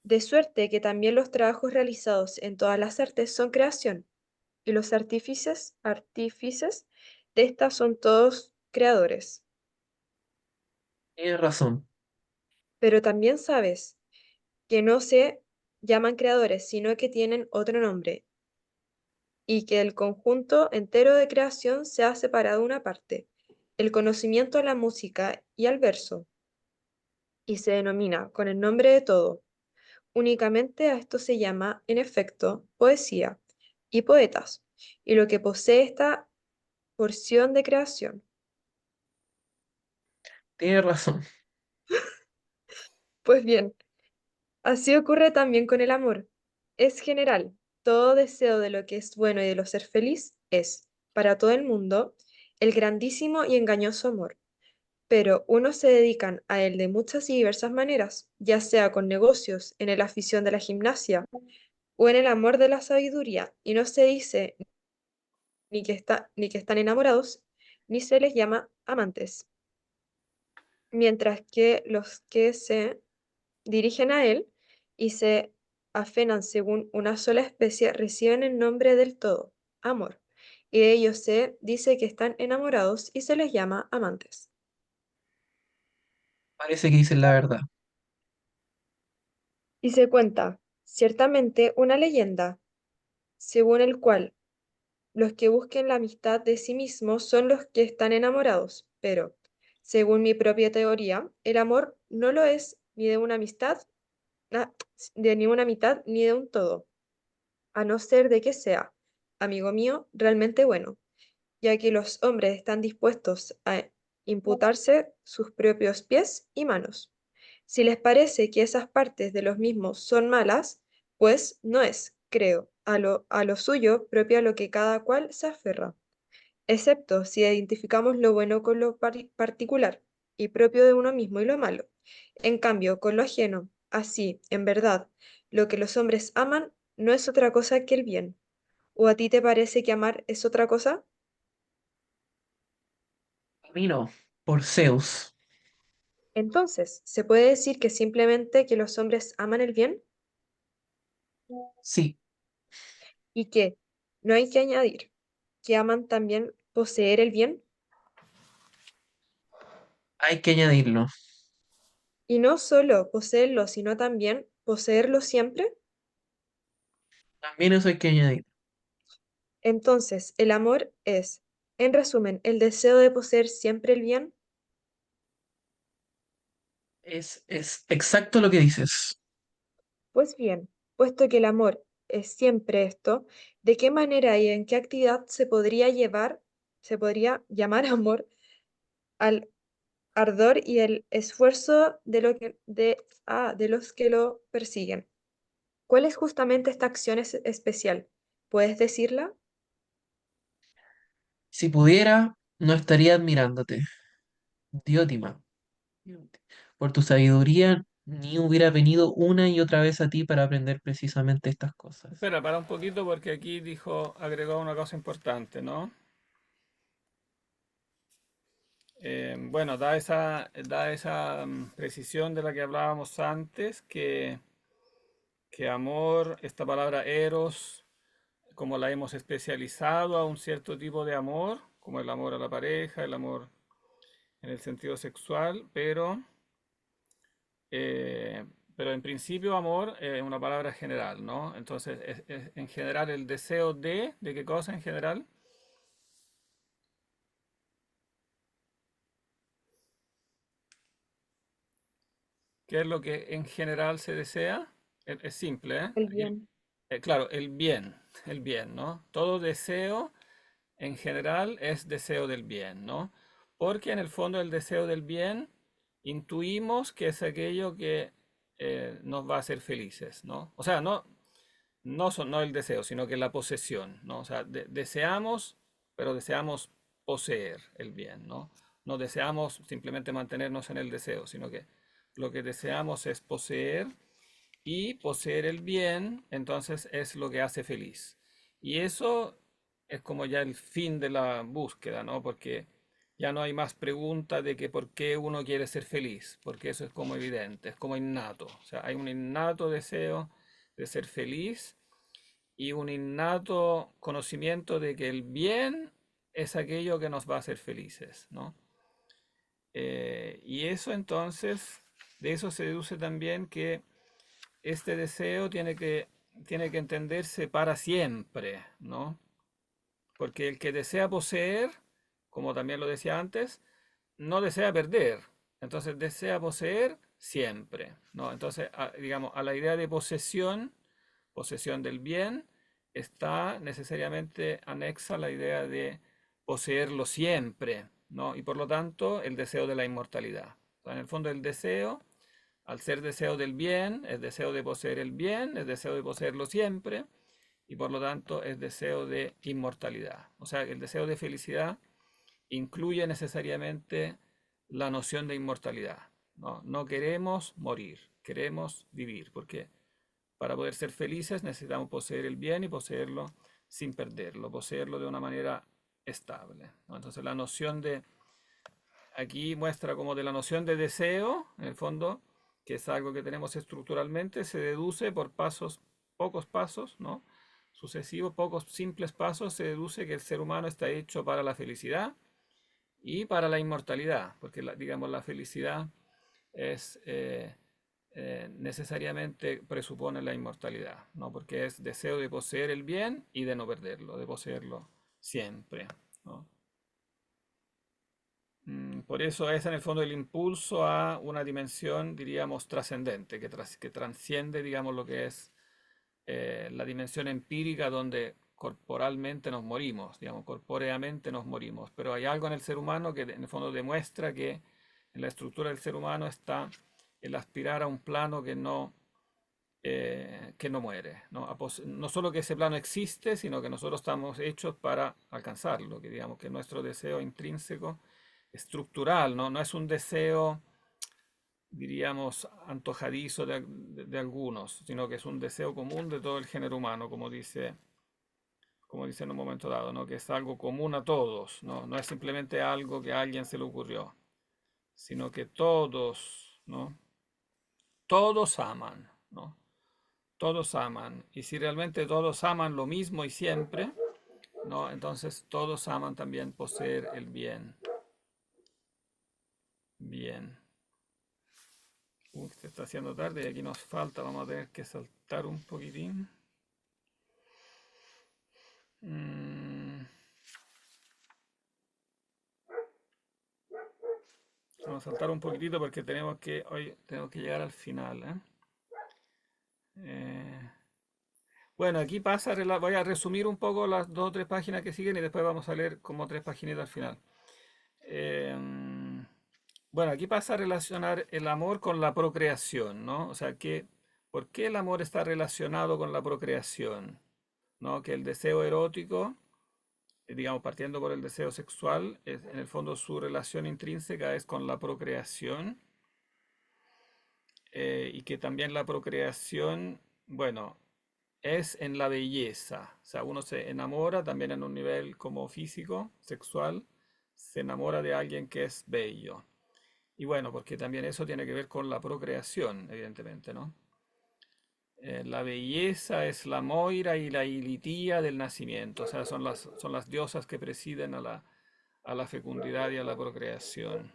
Speaker 10: de suerte que también los trabajos realizados en todas las artes son creación, y los artífices de estas son todos creadores.
Speaker 5: tienes razón.
Speaker 10: Pero también sabes que no se llaman creadores, sino que tienen otro nombre, y que el conjunto entero de creación se ha separado una parte, el conocimiento a la música y al verso, y se denomina con el nombre de todo. Únicamente a esto se llama, en efecto, poesía y poetas, y lo que posee esta porción de creación.
Speaker 5: Tienes razón.
Speaker 10: Pues bien, así ocurre también con el amor. Es general, todo deseo de lo que es bueno y de lo ser feliz es, para todo el mundo, el grandísimo y engañoso amor. Pero unos se dedican a él de muchas y diversas maneras, ya sea con negocios, en el afición de la gimnasia o en el amor de la sabiduría, y no se dice ni que están enamorados, ni se les llama amantes, mientras que los que se dirigen a él y se afenan según una sola especie reciben el nombre del todo, amor, y de ellos se dice que están enamorados y se les llama amantes.
Speaker 5: Parece que dices la verdad.
Speaker 10: Y se cuenta, ciertamente, una leyenda, según el cual los que busquen la amistad de sí mismos son los que están enamorados, pero, según mi propia teoría, el amor no lo es ni de una amistad, ah, de ni una mitad ni de un todo, a no ser de que sea, amigo mío, realmente bueno, ya que los hombres están dispuestos a imputarse sus propios pies y manos. Si les parece que esas partes de los mismos son malas, pues no es, creo, a lo suyo propio a lo que cada cual se aferra, excepto si identificamos lo bueno con lo particular y propio de uno mismo y lo malo. En cambio, con lo ajeno, así, en verdad, lo que los hombres aman no es otra cosa que el bien. ¿O a ti te parece que amar es otra cosa?
Speaker 5: A mí no, por Zeus.
Speaker 10: Entonces, ¿se puede decir que simplemente que los hombres aman el bien
Speaker 5: Sí,
Speaker 10: y que no hay que añadir que aman también poseer el bien?
Speaker 5: hay que añadirlo.
Speaker 10: Y no solo poseerlo, sino también poseerlo siempre.
Speaker 5: También eso hay que añadir.
Speaker 10: Entonces, el amor es, en resumen, el deseo de poseer siempre el bien.
Speaker 5: Es exacto lo que dices.
Speaker 10: Pues bien, puesto que el amor es siempre esto, ¿de qué manera y en qué actividad se podría llamar amor al ardor y el esfuerzo de los que lo persiguen. ¿Cuál es justamente esta acción especial? ¿Puedes decirla?
Speaker 5: Si pudiera, no estaría admirándote, Diótima, por tu sabiduría, ni hubiera venido una y otra vez a ti para aprender precisamente estas cosas.
Speaker 2: Espera, para un poquito porque aquí agregó una cosa importante, ¿no? Bueno, da esa precisión de la que hablábamos antes, que amor, esta palabra eros, como la hemos especializado a un cierto tipo de amor, como el amor a la pareja, el amor en el sentido sexual, eh, pero en principio amor es una palabra general, ¿no? Entonces, es en general el deseo ¿de qué cosa en general? ¿Qué es lo que en general se desea? Es simple, ¿eh?
Speaker 10: El bien.
Speaker 2: Claro, el bien, ¿no? Todo deseo en general es deseo del bien, ¿no? Porque en el fondo el deseo del bien intuimos que es aquello que nos va a hacer felices, ¿no? O sea, no el deseo, sino que la posesión, ¿no? O sea, deseamos, pero deseamos poseer el bien, ¿no? No deseamos simplemente mantenernos en el deseo, sino que lo que deseamos es poseer y poseer el bien, entonces es lo que hace feliz. Y eso es como ya el fin de la búsqueda, ¿no? Porque ya no hay más pregunta de que por qué uno quiere ser feliz, porque eso es como evidente, es como innato. O sea, hay un innato deseo de ser feliz y un innato conocimiento de que el bien es aquello que nos va a hacer felices, ¿no? Y eso entonces, de eso se deduce también que este deseo tiene que entenderse para siempre, ¿no? Porque el que desea poseer, como también lo decía antes, no desea perder. Entonces desea poseer siempre, ¿no? Entonces, digamos, a la idea de posesión del bien, está necesariamente anexa la idea de poseerlo siempre, ¿no? Y por lo tanto, el deseo de la inmortalidad. O sea, en el fondo, el deseo, al ser deseo del bien, es deseo de poseer el bien, es deseo de poseerlo siempre, y por lo tanto es deseo de inmortalidad. O sea, el deseo de felicidad incluye necesariamente la noción de inmortalidad. No, no queremos morir, queremos vivir, porque para poder ser felices necesitamos poseer el bien y poseerlo sin perderlo, poseerlo de una manera estable, ¿no? Entonces la noción aquí muestra como de la noción de deseo, en el fondo, que es algo que tenemos estructuralmente, se deduce por pocos pasos, ¿no? Sucesivos, pocos simples pasos, se deduce que el ser humano está hecho para la felicidad y para la inmortalidad, porque digamos la felicidad es necesariamente presupone la inmortalidad, ¿no? Porque es deseo de poseer el bien y de no perderlo, de poseerlo siempre, ¿no? Por eso es en el fondo el impulso a una dimensión, diríamos, trascendente, que transciende, digamos, lo que es la dimensión empírica donde corporalmente nos morimos, digamos, corpóreamente nos morimos. Pero hay algo en el ser humano que en el fondo demuestra que en la estructura del ser humano está el aspirar a un plano que no muere, ¿no? No solo que ese plano existe, sino que nosotros estamos hechos para alcanzarlo, que digamos que nuestro deseo intrínseco estructural, ¿no? No es un deseo, diríamos, antojadizo de algunos, sino que es un deseo común de todo el género humano, como dice en un momento dado, ¿no? Que es algo común a todos, ¿no? No es simplemente algo que a alguien se le ocurrió, sino que todos, ¿no? Todos aman, ¿no? Todos aman. Y si realmente todos aman lo mismo y siempre, ¿no? Entonces todos aman también poseer el bien. Bien. Se está haciendo tarde y aquí nos falta, vamos a tener que saltar un poquitín. Vamos a saltar un poquitito porque hoy tenemos que llegar al final, ¿eh? Bueno, aquí voy a resumir un poco las 2 o 3 páginas que siguen y después vamos a leer como 3 paginitas al final. Bueno, aquí pasa a relacionar el amor con la procreación, ¿no? O sea, ¿por qué el amor está relacionado con la procreación? ¿No? Que el deseo erótico, digamos, partiendo por el deseo sexual, en el fondo su relación intrínseca es con la procreación, y que también la procreación, bueno, es en la belleza. O sea, uno se enamora también en un nivel como físico, sexual, se enamora de alguien que es bello. Y bueno, porque también eso tiene que ver con la procreación, evidentemente, ¿no? La belleza es la Moira y la Ilitía del nacimiento, o sea, son las diosas que presiden a la fecundidad y a la procreación.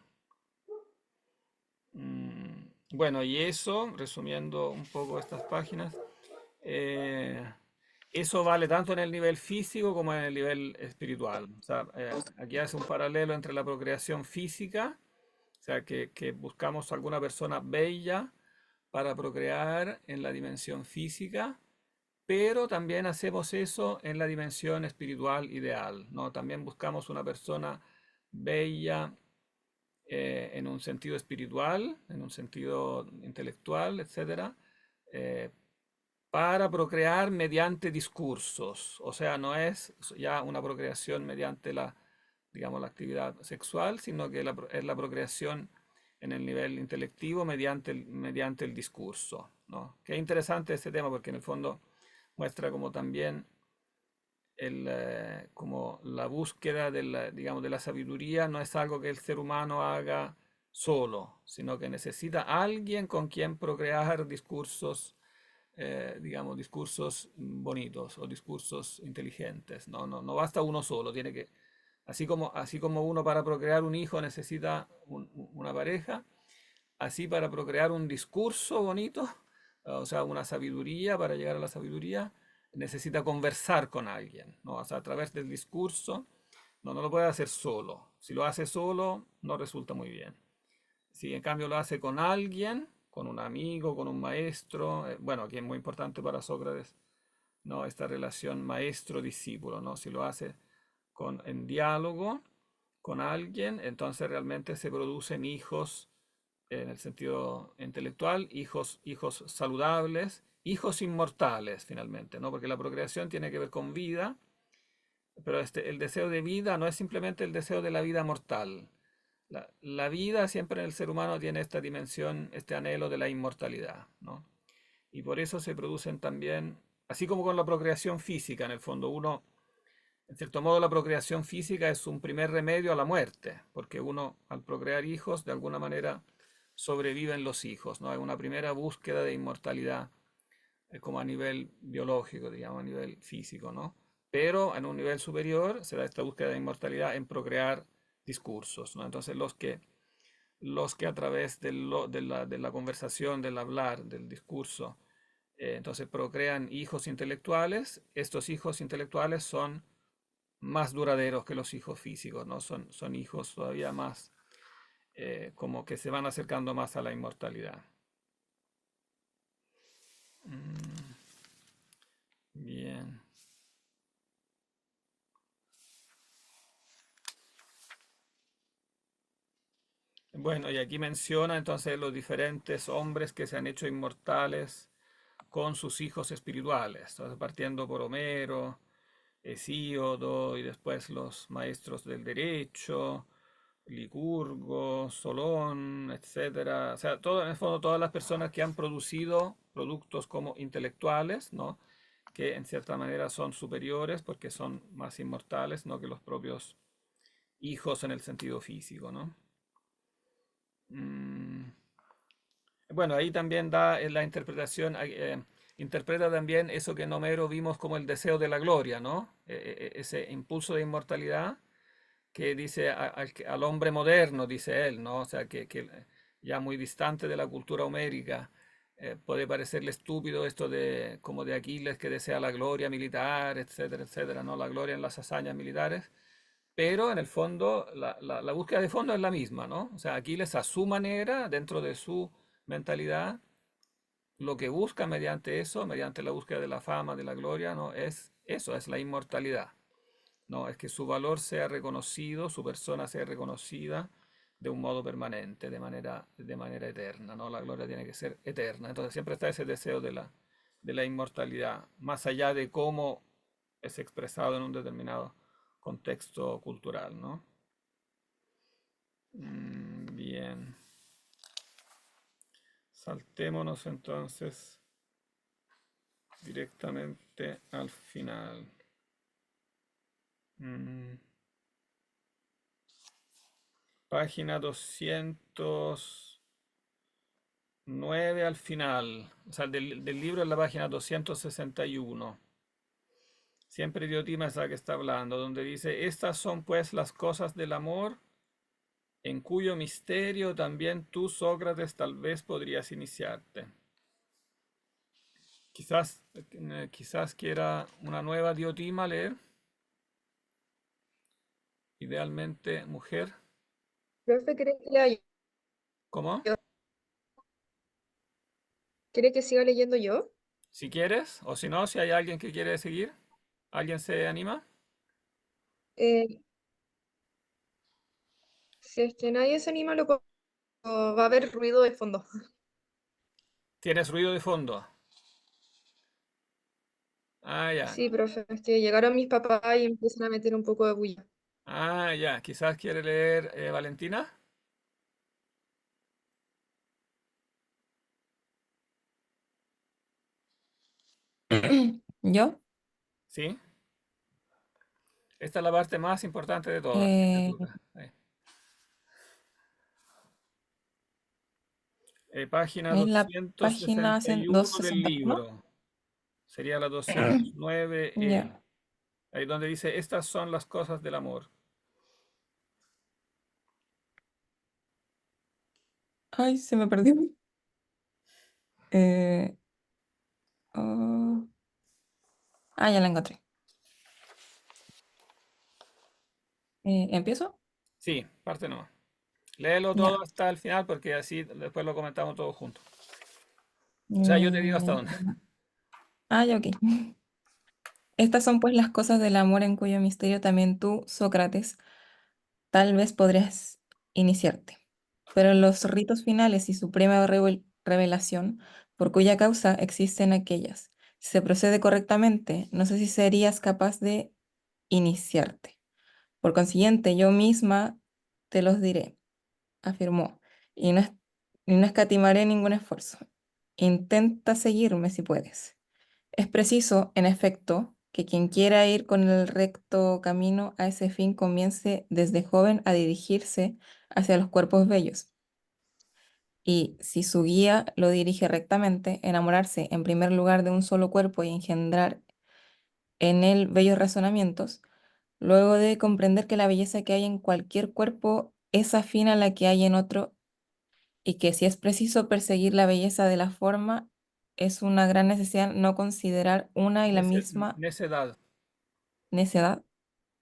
Speaker 2: Bueno, y eso, resumiendo un poco estas páginas, eh, eso vale tanto en el nivel físico como en el nivel espiritual. O sea, aquí hace un paralelo entre la procreación física, o sea, que buscamos alguna persona bella para procrear en la dimensión física, pero también hacemos eso en la dimensión espiritual ideal, ¿no? También buscamos una persona bella, en un sentido espiritual, en un sentido intelectual, etcétera, eh, para procrear mediante discursos. O sea, no es ya una procreación mediante digamos, la actividad sexual, sino que es la procreación en el nivel intelectivo mediante el discurso, ¿no? Qué interesante este tema porque en el fondo muestra como también como la búsqueda digamos, de la sabiduría no es algo que el ser humano haga solo, sino que necesita alguien con quien procrear discursos, digamos, discursos bonitos o discursos inteligentes. No basta uno solo, tiene que, así como uno para procrear un hijo necesita una pareja, así para procrear un discurso bonito, o sea, una sabiduría, para llegar a la sabiduría, necesita conversar con alguien, ¿no? O sea, a través del discurso, no lo puede hacer solo. Si lo hace solo, no resulta muy bien. Si en cambio lo hace con alguien, con un amigo, con un maestro, bueno, aquí es muy importante para Sócrates, ¿no? Esta relación maestro-discípulo, ¿no? Si lo hace en diálogo con alguien, entonces realmente se producen hijos en el sentido intelectual, hijos saludables, hijos inmortales finalmente, ¿no? Porque la procreación tiene que ver con vida, pero el deseo de vida no es simplemente el deseo de la vida mortal. La vida siempre en el ser humano tiene esta dimensión, este anhelo de la inmortalidad, ¿no? Y por eso se producen también, así como con la procreación física, en el fondo uno, en cierto modo la procreación física es un primer remedio a la muerte, porque uno al procrear hijos, de alguna manera sobreviven los hijos, ¿no? Hay una primera búsqueda de inmortalidad, como a nivel biológico, digamos, a nivel físico, ¿no? Pero en un nivel superior se da esta búsqueda de inmortalidad en procrear discursos, ¿no? Entonces los que a través de la conversación, del hablar, del discurso, entonces procrean hijos intelectuales, estos hijos intelectuales son más duraderos que los hijos físicos, ¿no? Son hijos todavía más, como que se van acercando más a la inmortalidad. Bien. Bueno, y aquí menciona entonces los diferentes hombres que se han hecho inmortales con sus hijos espirituales. Entonces, partiendo por Homero, Hesíodo y después los maestros del derecho, Licurgo, Solón, etcétera. O sea, en el fondo todas las personas que han producido productos como intelectuales, ¿no? Que en cierta manera son superiores porque son más inmortales, ¿no? Que los propios hijos en el sentido físico, ¿no? Bueno, ahí también da la interpretación, interpreta también eso que en Homero vimos como el deseo de la gloria, ¿no? Ese impulso de inmortalidad que dice al hombre moderno, dice él, ¿no? O sea, que ya muy distante de la cultura homérica, puede parecerle estúpido esto de como de Aquiles que desea la gloria militar, etcétera, etcétera, ¿no? La gloria en las hazañas militares. Pero en el fondo, la búsqueda de fondo es la misma, ¿no? O sea, Aquiles a su manera, dentro de su mentalidad, lo que busca mediante eso, mediante la búsqueda de la fama, de la gloria, ¿no? Es eso, es la inmortalidad, ¿no? Es que su valor sea reconocido, su persona sea reconocida de un modo permanente, de manera eterna, ¿no? La gloria tiene que ser eterna. Entonces siempre está ese deseo de la inmortalidad, más allá de cómo es expresado en un determinado contexto cultural, ¿no? Bien. Saltémonos entonces directamente al final. Página 209 al final. O sea, del libro en la página 261. Siempre Diotima es la que está hablando, donde dice, estas son pues las cosas del amor, en cuyo misterio también tú, Sócrates, tal vez podrías iniciarte. Quizás quiera una nueva Diotima leer. Idealmente, mujer.
Speaker 10: Profe, ¿cree que lea yo?
Speaker 2: ¿Cómo?
Speaker 10: ¿Quiere que siga leyendo yo?
Speaker 2: Si quieres, o si no, si hay alguien que quiere seguir, ¿alguien se anima?
Speaker 10: Eh, si es que nadie se anima, va a haber ruido de fondo.
Speaker 2: ¿Tienes ruido de fondo? Ah, ya.
Speaker 10: Sí, profe, es que llegaron mis papás y empiezan a meter un poco de bulla.
Speaker 2: Ah, ya. Quizás quiere leer Valentina.
Speaker 9: ¿Yo?
Speaker 2: ¿Sí? Esta es la parte más importante de todas. Te
Speaker 9: Eh,
Speaker 2: toca. Ahí. Página
Speaker 9: en la página
Speaker 2: 261 del
Speaker 9: 260, ¿no?
Speaker 2: libro. Sería la 209E.
Speaker 9: Ya.
Speaker 2: Ahí donde dice, estas son las cosas del amor.
Speaker 9: Ay, se me perdió. Eh, oh. Ah, ya la encontré. ¿Empiezo?
Speaker 2: Sí, parte nomás. Léelo todo
Speaker 9: Ya.
Speaker 2: hasta el final porque así después lo comentamos todos juntos. O sea, yo te digo hasta
Speaker 9: Eh,
Speaker 2: dónde.
Speaker 9: ya, ok. Estas son pues las cosas del amor en cuyo misterio también tú, Sócrates, tal vez podrías iniciarte. Pero los ritos finales y suprema revelación, por cuya causa existen aquellas, si se procede correctamente, no sé si serías capaz de iniciarte. Por consiguiente, yo misma te los diré, afirmó, y no escatimaré ningún esfuerzo. Intenta seguirme si puedes. Es preciso, en efecto, que quien quiera ir con el recto camino a ese fin comience desde joven a dirigirse hacia los cuerpos bellos. Y si su guía lo dirige rectamente, enamorarse en primer lugar de un solo cuerpo y engendrar en él bellos razonamientos, luego de comprender que la belleza que hay en cualquier cuerpo es afín a la que hay en otro y que si es preciso perseguir la belleza de la forma, es una gran necesidad no considerar una y la misma
Speaker 2: Necedad.
Speaker 9: necedad.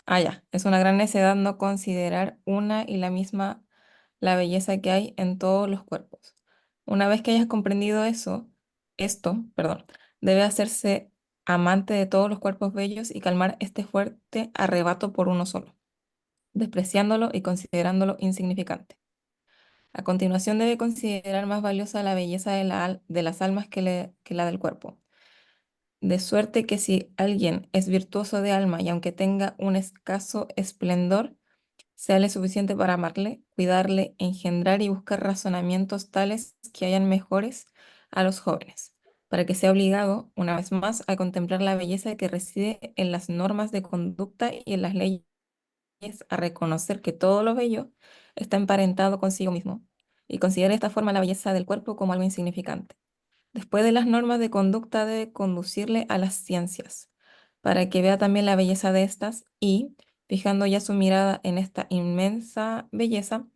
Speaker 9: Ah, ya, es una gran necedad no considerar una y la misma la belleza que hay en todos los cuerpos. Una vez que hayas comprendido perdón, debe hacerse amante de todos los cuerpos bellos y calmar este fuerte arrebato por uno solo, despreciándolo y considerándolo insignificante. A continuación debe considerar más valiosa la belleza de las almas que la del cuerpo. De suerte que si alguien es virtuoso de alma y aunque tenga un escaso esplendor, seale suficiente para amarle, cuidarle, engendrar y buscar razonamientos tales que hayan mejores a los jóvenes, para que sea obligado, una vez más, a contemplar la belleza que reside en las normas de conducta y en las leyes, a reconocer que todo lo bello está emparentado consigo mismo, y considera de esta forma la belleza del cuerpo como algo insignificante. Después de las normas de conducta debe conducirle a las ciencias, para que vea también la belleza de estas y, fijando ya su mirada en esta inmensa belleza,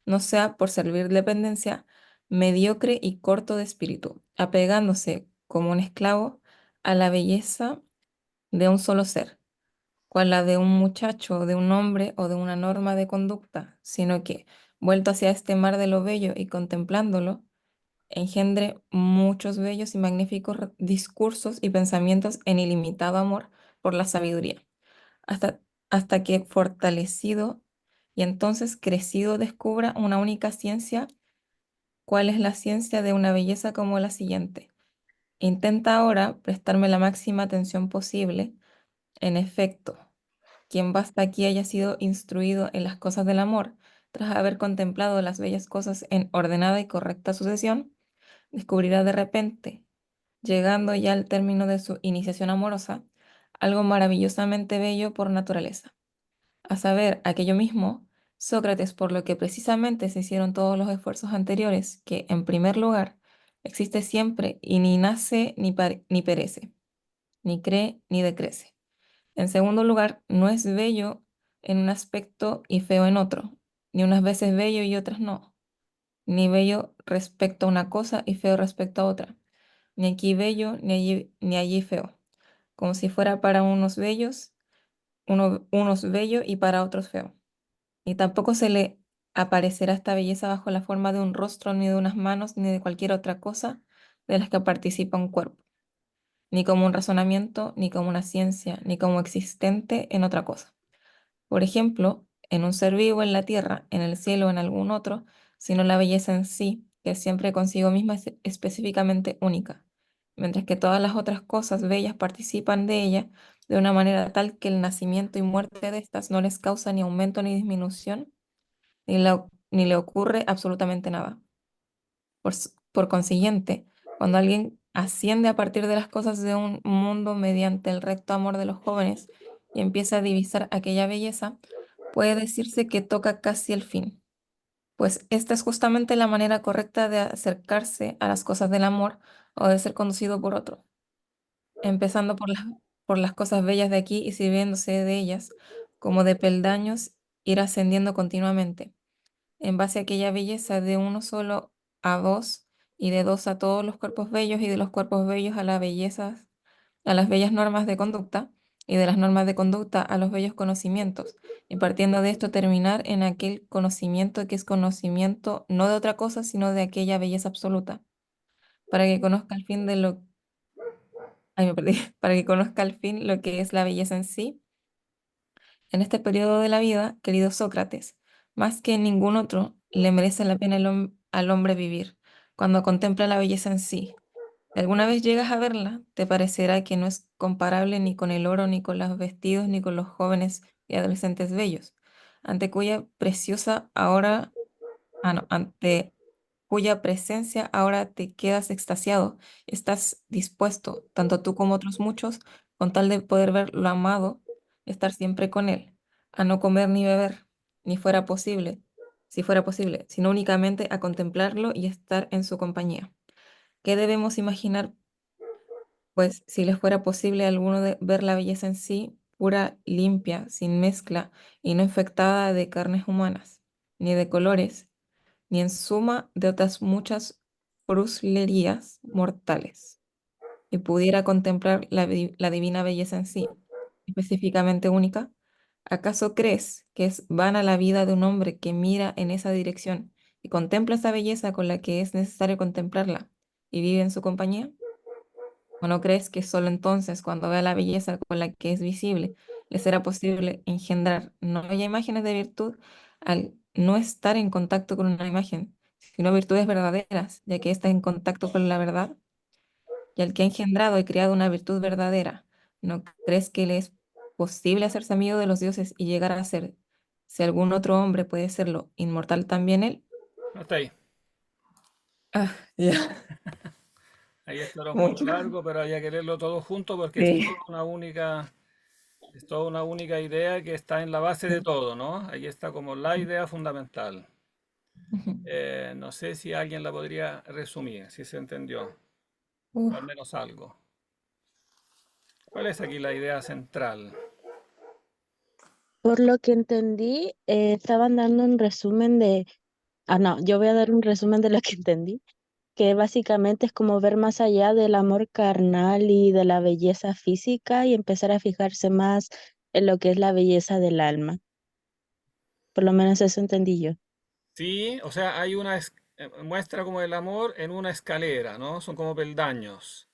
Speaker 9: no sea, por servir dependencia, mediocre y corto de espíritu, apegándose como un esclavo a la belleza de un solo ser, cual la de un muchacho, de un hombre o de una norma de conducta, sino que, vuelto hacia este mar de lo bello y contemplándolo, engendre muchos bellos y magníficos discursos y pensamientos en ilimitado amor por la sabiduría, hasta, hasta que fortalecido y entonces crecido descubra una única ciencia. ¿Cuál es la ciencia de una belleza como la siguiente? Intenta ahora prestarme la máxima atención posible. En efecto, quien basta aquí haya sido instruido en las cosas del amor, tras haber contemplado las bellas cosas en ordenada y correcta sucesión, descubrirá de repente, llegando ya al término de su iniciación amorosa, algo maravillosamente bello por naturaleza. A saber, aquello mismo, Sócrates, por lo que precisamente se hicieron todos los esfuerzos anteriores, que, en primer lugar, existe siempre y ni nace ni perece, ni cree ni decrece. En segundo lugar, no es bello en un aspecto y feo en otro, ni unas veces bello y otras no, ni bello respecto a una cosa y feo respecto a otra, ni aquí bello ni allí feo, como si fuera para unos bellos, unos bello y para otros feo. Y tampoco se le aparecerá esta belleza bajo la forma de un rostro, ni de unas manos, ni de cualquier otra cosa de las que participa un cuerpo, ni como un razonamiento, ni como una ciencia, ni como existente en otra cosa. Por ejemplo, en un ser vivo en la tierra, en el cielo o en algún otro, sino la belleza en sí, que es siempre consigo misma es específicamente única, mientras que todas las otras cosas bellas participan de ella de una manera tal que el nacimiento y muerte de estas no les causa ni aumento ni disminución, ni le ocurre absolutamente nada. Por consiguiente, cuando alguien asciende a partir de las cosas de un mundo mediante el recto amor de los jóvenes y empieza a divisar aquella belleza, puede decirse que toca casi el fin, pues esta es justamente la manera correcta de acercarse a las cosas del amor o de ser conducido por otro, empezando por las cosas bellas de aquí y sirviéndose de ellas como de peldaños, ir ascendiendo continuamente en base a aquella belleza de uno solo a dos y de dos a todos los cuerpos bellos y de los cuerpos bellos a las bellezas, a las bellas normas de conducta y de las normas de conducta a los bellos conocimientos y partiendo de esto terminar en aquel conocimiento que es conocimiento no de otra cosa sino de aquella belleza absoluta, para que conozca al fin de lo, ay, me perdí, para que conozca al fin lo que es la belleza en sí en este periodo de la vida, querido Sócrates, más que en ningún otro, le merece la pena al hombre vivir, cuando contempla la belleza en sí. Si alguna vez llegas a verla, te parecerá que no es comparable ni con el oro, ni con los vestidos, ni con los jóvenes y adolescentes bellos, ante cuya preciosa ahora, no, ante cuya presencia ahora te quedas extasiado, estás dispuesto, tanto tú como otros muchos, con tal de poder ver lo amado, estar siempre con él, a no comer ni beber, ni fuera posible, si fuera posible, sino únicamente a contemplarlo y estar en su compañía. ¿Qué debemos imaginar, pues, si les fuera posible a alguno de ver la belleza en sí, pura, limpia, sin mezcla y no infectada de carnes humanas, ni de colores? Ni en suma de otras muchas fruslerías mortales, y pudiera contemplar la divina belleza en sí, específicamente única? ¿Acaso crees que es vana la vida de un hombre que mira en esa dirección y contempla esa belleza con la que es necesario contemplarla y vive en su compañía? ¿O no crees que solo entonces, cuando vea la belleza con la que es visible, le será posible engendrar no ya imágenes de virtud al no estar en contacto con una imagen, sino virtudes verdaderas, ya que está en contacto con la verdad? Y al que ha engendrado y creado una virtud verdadera, ¿no crees que le es posible hacerse amigo de los dioses y llegar a ser, si algún otro hombre puede serlo, inmortal también él?
Speaker 2: Hasta ahí.
Speaker 9: Ah, ya,
Speaker 2: Ahí está un poco
Speaker 9: mucho.
Speaker 2: largo, pero hay que leerlo todo junto porque
Speaker 9: Sí.
Speaker 2: es toda una única idea que está en la base de todo, ¿no? Ahí está como la idea fundamental.
Speaker 9: Ujú.
Speaker 2: No sé si alguien la podría resumir, si se entendió, o al
Speaker 9: Uf.
Speaker 2: menos algo. ¿Cuál es aquí la idea central?
Speaker 3: Por lo que entendí, estaban dando un resumen de... Ah, no, yo voy a dar un resumen de lo que entendí, que básicamente es como ver más allá del amor carnal y de la belleza física y empezar a fijarse más en lo que es la belleza del alma. Por lo menos eso entendí yo.
Speaker 2: Sí, o sea, hay muestra como el amor en una escalera, ¿no? Son como peldaños.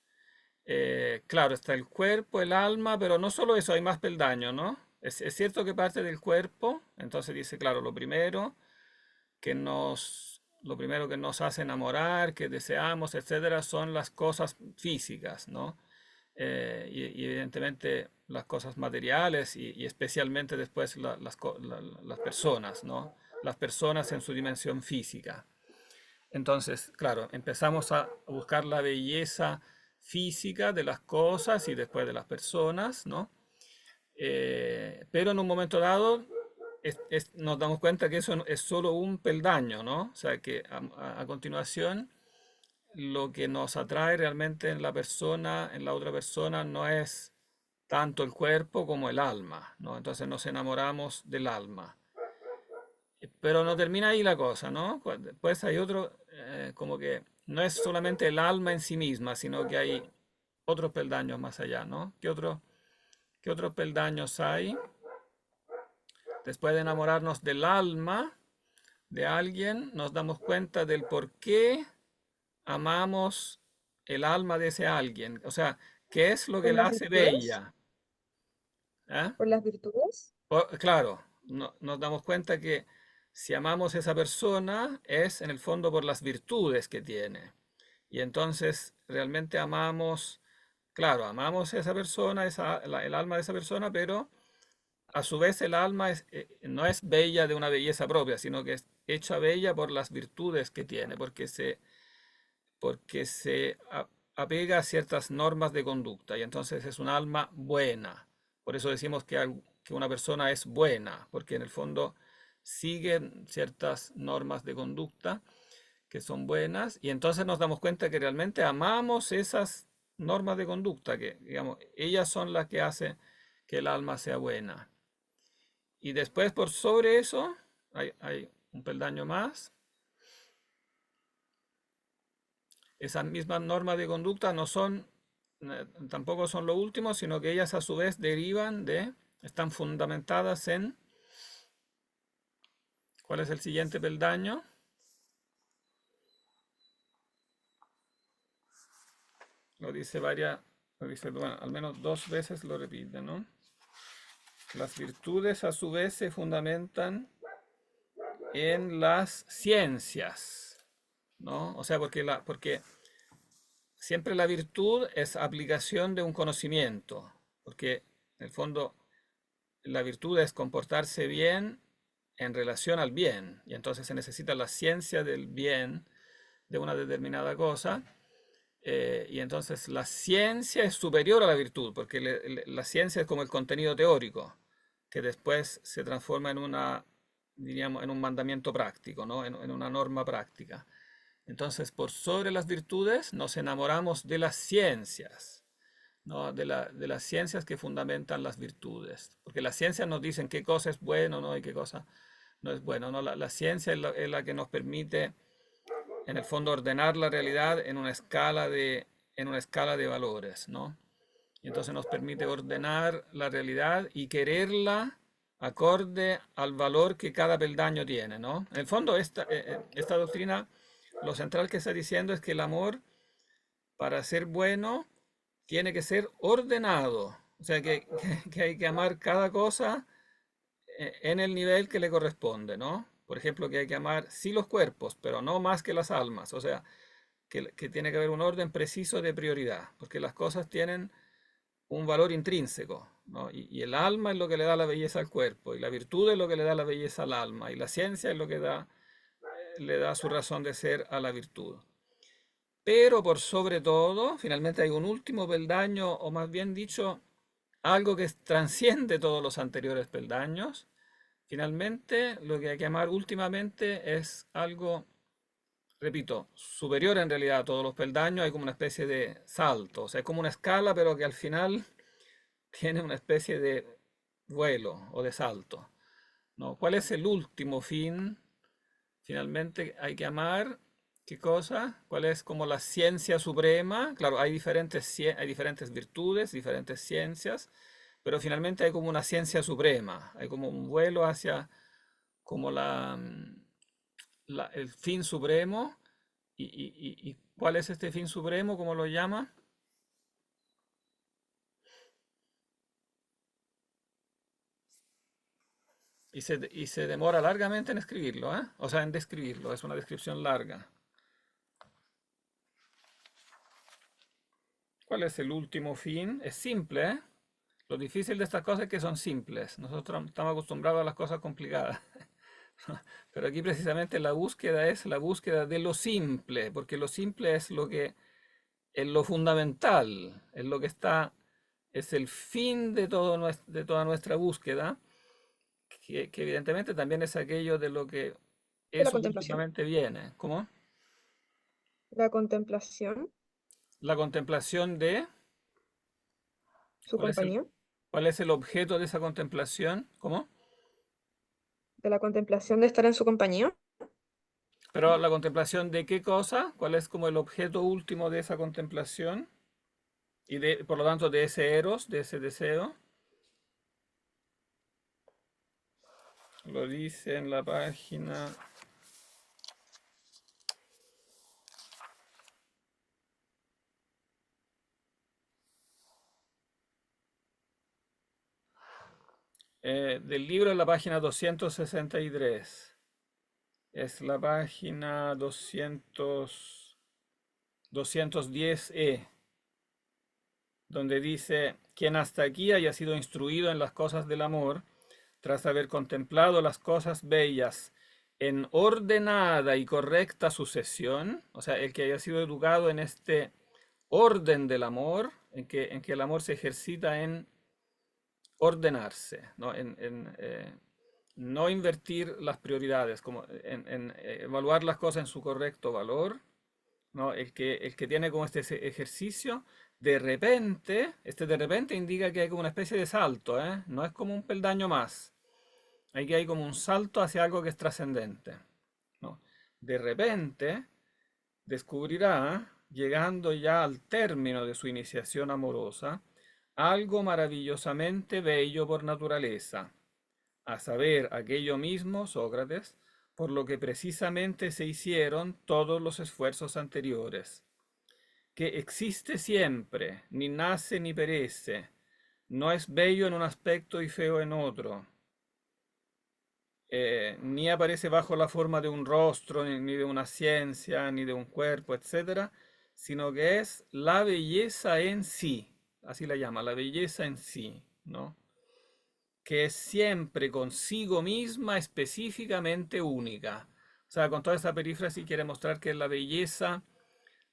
Speaker 2: Claro, está el cuerpo, el alma, pero no solo eso, hay más peldaños, ¿no? Es cierto que parte del cuerpo, entonces dice, claro, lo primero que nos hace enamorar, que deseamos, etcétera, son las cosas físicas, ¿no? Y evidentemente las cosas materiales y especialmente después las personas, ¿no? Las personas en su dimensión física. Entonces, claro, empezamos a buscar la belleza física de las cosas y después de las personas, ¿no? Pero en un momento dado nos damos cuenta que eso es solo un peldaño, ¿no? O sea, que a continuación lo que nos atrae realmente en la persona, en la otra persona, no es tanto el cuerpo como el alma, ¿no? Entonces nos enamoramos del alma. Pero no termina ahí la cosa, ¿no? Después hay otro, como que no es solamente el alma en sí misma, sino que hay otros peldaños más allá, ¿no? ¿Qué otros peldaños hay? Después de enamorarnos del alma de alguien, nos damos cuenta del por qué amamos el alma de ese alguien. O sea, ¿qué es lo que
Speaker 10: ¿Por
Speaker 2: la
Speaker 10: las
Speaker 2: hace
Speaker 10: virtudes?
Speaker 2: bella? ¿Ah?
Speaker 10: ¿Por las virtudes?
Speaker 2: Claro, nos damos cuenta que si amamos a esa persona es en el fondo por las virtudes que tiene. Y entonces realmente amamos, claro, amamos a esa persona, el alma de esa persona, pero a su vez el alma no es bella de una belleza propia, sino que es hecha bella por las virtudes que tiene, porque se apega a ciertas normas de conducta y entonces es un alma buena. Por eso decimos que una persona es buena, porque en el fondo siguen ciertas normas de conducta que son buenas y entonces nos damos cuenta que realmente amamos esas normas de conducta, que digamos, ellas son las que hacen que el alma sea buena. Y después por sobre eso hay un peldaño más. Esas mismas normas de conducta no son, tampoco son lo último, sino que ellas a su vez están fundamentadas en, ¿cuál es el siguiente peldaño? Lo dice bueno, al menos 2 veces lo repite, ¿no? Las virtudes a su vez se fundamentan en las ciencias, ¿no? O sea, porque siempre la virtud es aplicación de un conocimiento, porque en el fondo la virtud es comportarse bien en relación al bien, y entonces se necesita la ciencia del bien de una determinada cosa, y entonces la ciencia es superior a la virtud, porque la ciencia es como el contenido teórico, que después se transforma diríamos, en un mandamiento práctico, ¿no? En una norma práctica. Entonces, por sobre las virtudes, nos enamoramos de las ciencias, ¿no? De las ciencias que fundamentan las virtudes. Porque las ciencias nos dicen qué cosa es bueno, ¿no? Y qué cosa no es bueno, ¿no? La ciencia es la que nos permite, en el fondo, ordenar la realidad en una escala de valores, ¿no? Y entonces nos permite ordenar la realidad y quererla acorde al valor que cada peldaño tiene, ¿no? En el fondo, esta doctrina, lo central que está diciendo es que el amor, para ser bueno, tiene que ser ordenado. O sea, que hay que amar cada cosa en el nivel que le corresponde, ¿no? Por ejemplo, que hay que amar sí los cuerpos, pero no más que las almas. O sea, que tiene que haber un orden preciso de prioridad, porque las cosas tienen un valor intrínseco, ¿no? Y el alma es lo que le da la belleza al cuerpo, y la virtud es lo que le da la belleza al alma, y la ciencia es lo que le da su razón de ser a la virtud. Pero por sobre todo, finalmente hay un último peldaño, o más bien dicho, algo que transciende todos los anteriores peldaños. Finalmente, lo que hay que amar últimamente es algo, repito, superior en realidad a todos los peldaños. Hay como una especie de salto, o sea, es como una escala, pero que al final tiene una especie de vuelo o de salto, ¿no? ¿Cuál es el último fin? Finalmente hay que amar, ¿qué cosa? ¿Cuál es como la ciencia suprema? Claro, hay diferentes virtudes, diferentes ciencias, pero finalmente hay como una ciencia suprema, hay como un vuelo hacia como el fin supremo. ¿Y cuál es este fin supremo? ¿Cómo lo llama? Y se demora largamente en escribirlo, ¿eh? O sea, en describirlo. Es una descripción larga. ¿Cuál es el último fin? Es simple, ¿eh? Lo difícil de estas cosas es que son simples. Nosotros estamos acostumbrados a las cosas complicadas. Pero aquí precisamente la búsqueda es la búsqueda de lo simple, porque lo simple es lo que es lo fundamental, es lo que está, es el fin de de toda nuestra búsqueda, que evidentemente también es aquello de lo que
Speaker 10: De la
Speaker 2: eso
Speaker 10: contemplación.
Speaker 2: últimamente viene. ¿Cómo?
Speaker 10: La contemplación,
Speaker 2: La contemplación de,
Speaker 10: su
Speaker 2: ¿cuál es
Speaker 10: compañía.
Speaker 2: cuál es el objeto de esa contemplación? ¿Cómo?
Speaker 10: De la contemplación de estar en su compañía.
Speaker 2: Pero la contemplación de qué cosa, ¿cuál es como el objeto último de esa contemplación? Y de, por lo tanto, de ese eros, de ese deseo. Lo dice en la página. Del libro en la página 263. Es la página 210E, donde dice: quien hasta aquí haya sido instruido en las cosas del amor, tras haber contemplado las cosas bellas en ordenada y correcta sucesión, o sea, el que haya sido educado en este orden del amor, en que el amor se ejercita en ordenarse, ¿no? No invertir las prioridades, como evaluar las cosas en su correcto valor, ¿no? El que tiene como este ejercicio, de repente indica que hay como una especie de salto, ¿eh? No es como un peldaño más. Aquí hay como un salto hacia algo que es trascendente, ¿no? De repente descubrirá, llegando ya al término de su iniciación amorosa, algo maravillosamente bello por naturaleza, a saber, aquello mismo, Sócrates, por lo que precisamente se hicieron todos los esfuerzos anteriores, que existe siempre, ni nace ni perece, no es bello en un aspecto y feo en otro, ni aparece bajo la forma de un rostro, ni de una ciencia, ni de un cuerpo, etcétera, sino que es la belleza en sí, así la llama, la belleza en sí, ¿no? Que es siempre consigo misma específicamente única. O sea, con toda esa perífrasis quiere mostrar que es la belleza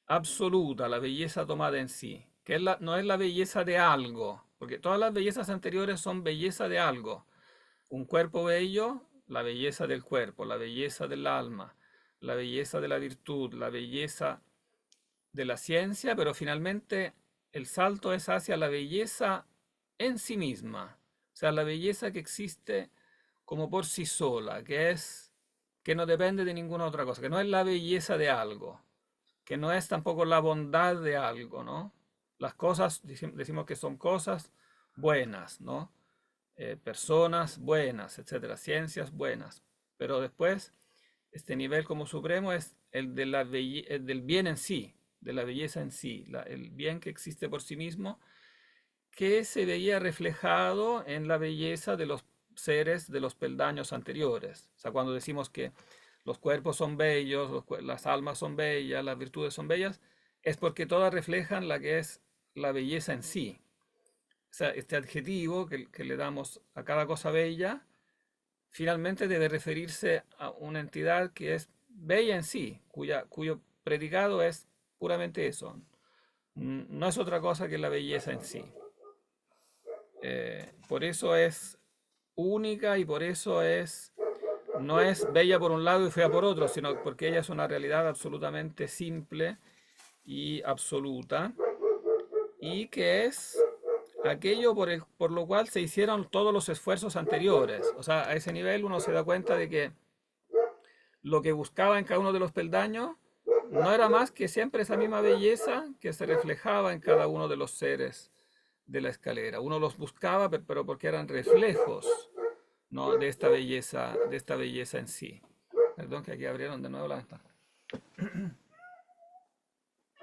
Speaker 2: absoluta, la belleza tomada en sí, que no es la belleza de algo, porque todas las bellezas anteriores son belleza de algo. Un cuerpo bello, la belleza del cuerpo, la belleza del alma, la belleza de la virtud, la belleza de la ciencia, pero finalmente el salto es hacia la belleza en sí misma, o sea, la belleza que existe como por sí sola, que no depende de ninguna otra cosa, que no es la belleza de algo, que no es tampoco la bondad de algo, ¿no? Las cosas, decimos que son cosas buenas, ¿no? Personas buenas, etcétera, ciencias buenas, pero después este nivel como supremo es el de el del bien en sí, de la belleza en sí, el bien que existe por sí mismo, que se veía reflejado en la belleza de los seres de los peldaños anteriores. O sea, cuando decimos que los cuerpos son bellos, las almas son bellas, las virtudes son bellas, es porque todas reflejan la que es la belleza en sí. O sea, este adjetivo que le damos a cada cosa bella, finalmente debe referirse a una entidad que es bella en sí, cuyo predicado es puramente eso. No es otra cosa que la belleza en sí. Por eso es única y por eso no es bella por un lado y fea por otro, sino porque ella es una realidad absolutamente simple y absoluta, y que es aquello por lo cual se hicieron todos los esfuerzos anteriores. O sea, a ese nivel uno se da cuenta de que lo que buscaba en cada uno de los peldaños no era más que siempre esa misma belleza que se reflejaba en cada uno de los seres de la escalera. Uno los buscaba, pero porque eran reflejos, ¿no? De esta belleza en sí. Perdón que aquí abrieron de nuevo la ventana.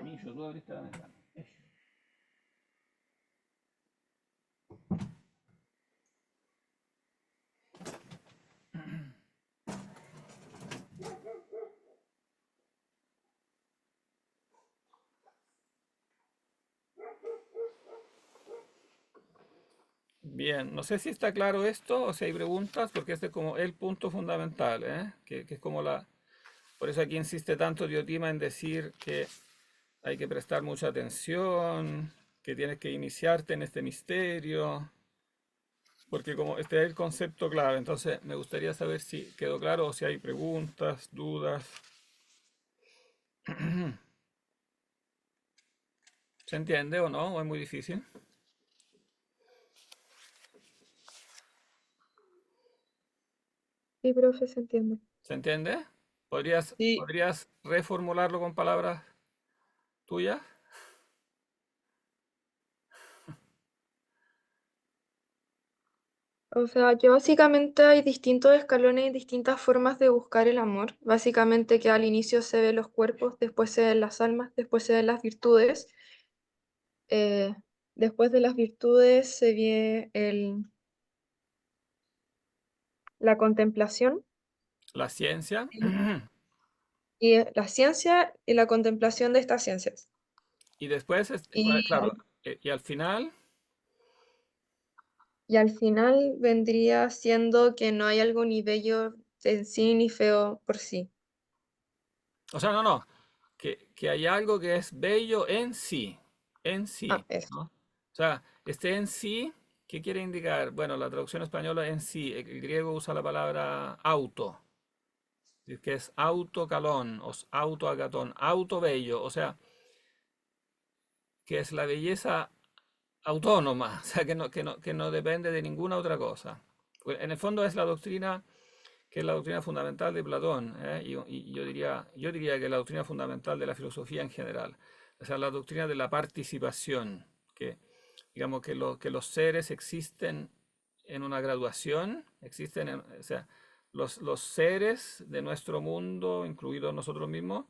Speaker 2: Micho, tú abriste la ventana. Bien, no sé si está claro esto o si hay preguntas, porque este es como el punto fundamental, ¿eh? Que es como la... Por eso aquí insiste tanto Diotima en decir que hay que prestar mucha atención, que tienes que iniciarte en este misterio, porque como este es el concepto clave, entonces me gustaría saber si quedó claro o si hay preguntas, dudas. ¿Se entiende o no? ¿O es muy difícil?
Speaker 10: Sí, profe, se entiende.
Speaker 2: ¿Se entiende?
Speaker 6: Sí,
Speaker 2: ¿Podrías reformularlo con palabras tuyas?
Speaker 10: O sea, que básicamente hay distintos escalones y distintas formas de buscar el amor. Básicamente que al inicio se ven los cuerpos, después se ven las almas, después se ven las virtudes. eh, Después de las virtudes se ve la contemplación
Speaker 2: La ciencia.
Speaker 10: y la ciencia y la contemplación de estas ciencias.
Speaker 2: Y después,
Speaker 10: Y,
Speaker 2: claro, y al final,
Speaker 10: y al final vendría siendo que no hay algo ni bello en sí ni feo por sí.
Speaker 2: o sea, no, que hay algo que es bello en
Speaker 10: Ah,
Speaker 2: sí,
Speaker 10: eso.
Speaker 2: ¿no? O sea, este en sí, ¿qué quiere indicar? Bueno, la traducción española en sí, el griego usa la palabra auto, que es autocalón o autoagatón, auto bello, o sea, que es la belleza autónoma, o sea, que no depende de ninguna otra cosa. Pues, en el fondo es la doctrina que es la doctrina fundamental de Platón, ¿eh? Y yo diría que es la doctrina fundamental de la filosofía en general. O sea, la doctrina de la participación, que digamos que los seres existen en una graduación, o sea, los seres de nuestro mundo, incluidos nosotros mismos,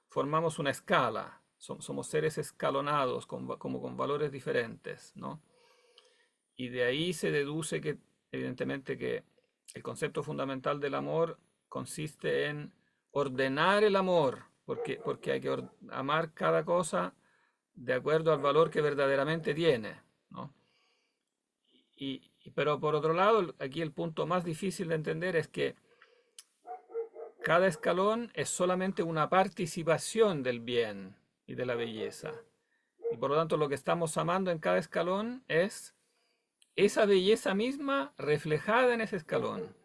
Speaker 2: formamos una escala, somos seres escalonados, como con valores diferentes, ¿no? Y de ahí se deduce que, evidentemente, que el concepto fundamental del amor consiste en ordenar el amor, porque hay que amar cada cosa de acuerdo al valor que verdaderamente tiene, ¿no? Pero por otro lado, aquí el punto más difícil de entender es que cada escalón es solamente una participación del bien y de la belleza. Y por lo tanto, lo que estamos amando en cada escalón es esa belleza misma reflejada en ese escalón.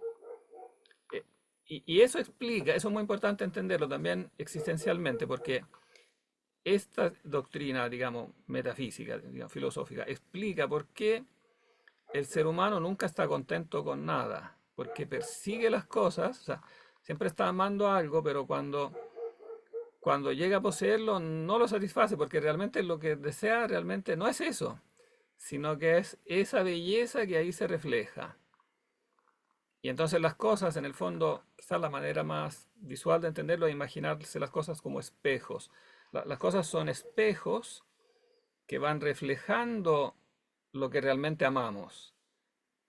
Speaker 2: Y eso explica, eso es muy importante entenderlo también existencialmente, porque esta doctrina, digamos, metafísica, digamos, filosófica, explica por qué el ser humano nunca está contento con nada, porque persigue las cosas, o sea, siempre está amando algo, pero cuando llega a poseerlo no lo satisface, porque realmente lo que desea realmente no es eso, sino que es esa belleza que ahí se refleja. Y entonces las cosas, en el fondo, quizás la manera más visual de entenderlo es imaginarse las cosas como espejos. Las cosas son espejos que van reflejando lo que realmente amamos.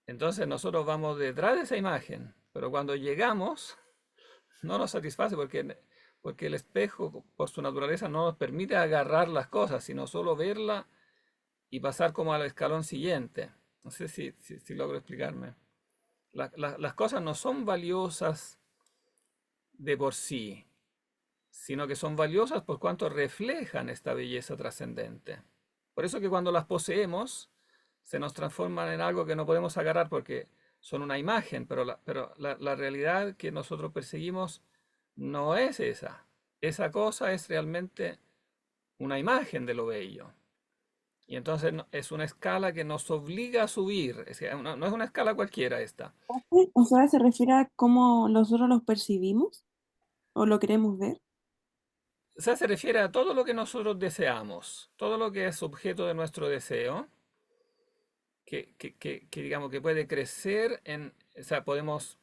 Speaker 2: Entonces nosotros vamos detrás de esa imagen, pero cuando llegamos no nos satisface porque el espejo, por su naturaleza, no nos permite agarrar las cosas, sino solo verla y pasar como al escalón siguiente. No sé si logro explicarme. Las cosas no son valiosas de por sí, sino que son valiosas por cuanto reflejan esta belleza trascendente. Por eso que cuando las poseemos, se nos transforman en algo que no podemos agarrar porque son una imagen, pero la realidad que nosotros perseguimos no es esa. Esa cosa es realmente una imagen de lo bello. Y entonces es una escala que nos obliga a subir. No es una escala cualquiera esta.
Speaker 1: O sea, ¿se refiere a cómo nosotros los percibimos o lo queremos ver?
Speaker 2: O sea, se refiere a todo lo que nosotros deseamos, todo lo que es objeto de nuestro deseo, que digamos que puede crecer o sea, podemos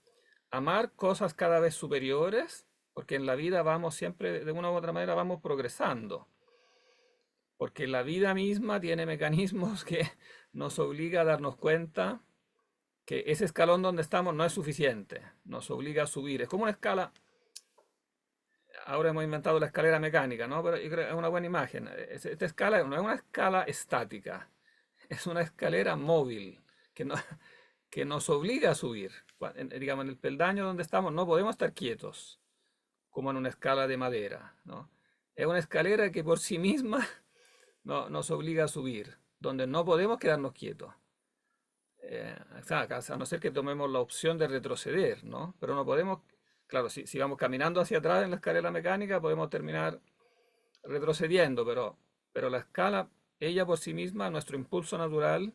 Speaker 2: amar cosas cada vez superiores, porque en la vida vamos siempre, de una u otra manera, vamos progresando, porque la vida misma tiene mecanismos que nos obliga a darnos cuenta que ese escalón donde estamos no es suficiente, nos obliga a subir. Es como una escala. Ahora hemos inventado la escalera mecánica, ¿no? Pero yo creo que es una buena imagen. Esta escala no es una escala estática, es una escalera móvil que, no- que nos obliga a subir. Digamos, en el peldaño donde estamos no podemos estar quietos, como en una escala de madera, ¿no? Es una escalera que por sí misma nos obliga a subir, donde no podemos quedarnos quietos. O sea, a no ser que tomemos la opción de retroceder, ¿no? Pero no podemos, claro, si vamos caminando hacia atrás en la escalera mecánica, podemos terminar retrocediendo, pero la escala, ella por sí misma, nuestro impulso natural,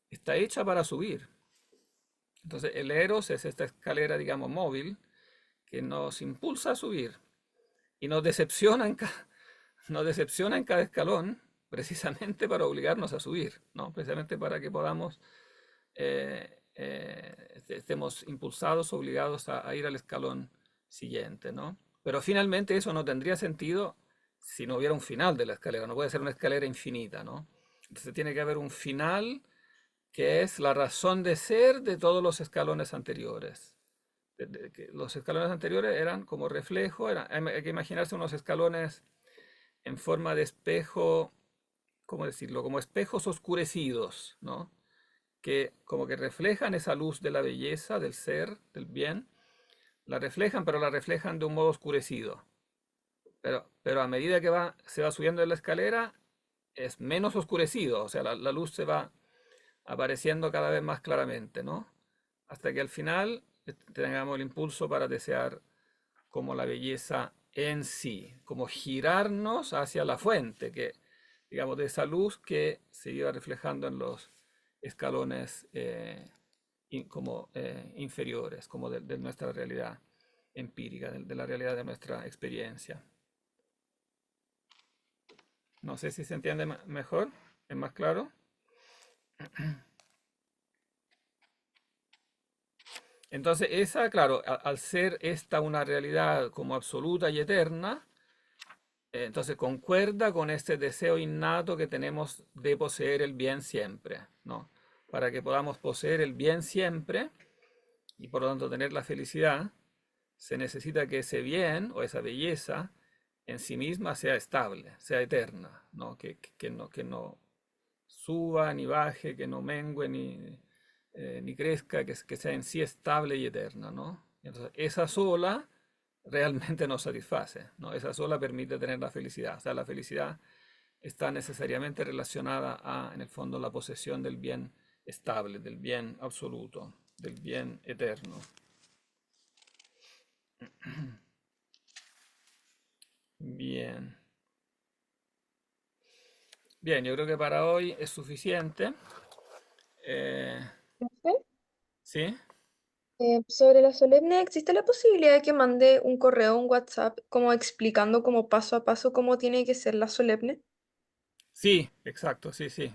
Speaker 2: está hecha para subir. Entonces, el Eros es esta escalera, digamos, móvil, que nos impulsa a subir y nos decepciona nos decepciona en cada escalón, precisamente para obligarnos a subir, ¿no? Precisamente para que podamos, estemos impulsados, obligados a ir al escalón siguiente, ¿no? Pero finalmente eso no tendría sentido si no hubiera un final de la escalera, no puede ser una escalera infinita, ¿no? Entonces tiene que haber un final que es la razón de ser de todos los escalones anteriores. Que los escalones anteriores eran como reflejo, hay que imaginarse unos escalones en forma de espejo, ¿cómo decirlo? Como espejos oscurecidos, ¿no? Que como que reflejan esa luz de la belleza, del ser, del bien, la reflejan, pero la reflejan de un modo oscurecido. Pero a medida que se va subiendo en la escalera, es menos oscurecido, o sea, la luz se va apareciendo cada vez más claramente, ¿no? Hasta que al final tengamos el impulso para desear como la belleza en sí, como girarnos hacia la fuente, que, digamos, de esa luz que se iba reflejando en los escalones como inferiores, como de nuestra realidad empírica, de la realidad de nuestra experiencia. No sé si se entiende mejor, es más claro. Entonces, esa, claro, al ser esta una realidad como absoluta y eterna, entonces concuerda con este deseo innato que tenemos de poseer el bien siempre, ¿no? Para que podamos poseer el bien siempre y por lo tanto tener la felicidad, se necesita que ese bien o esa belleza en sí misma sea estable, sea eterna, ¿no? Que no suba ni baje, que no mengue ni crezca, que sea en sí estable y eterna, ¿no? Entonces, esa sola realmente nos satisface, ¿no? Esa sola permite tener la felicidad. O sea, la felicidad está necesariamente relacionada a, en el fondo, la posesión del bien estable, del bien absoluto, del bien eterno. Bien. Bien, yo creo que para hoy es suficiente.
Speaker 10: Profe,
Speaker 2: ¿Sí?
Speaker 10: sobre la solemne, ¿existe la posibilidad de que mande un correo, un WhatsApp, como explicando como paso a paso cómo tiene que ser la solemne?
Speaker 2: Sí, exacto, sí, sí.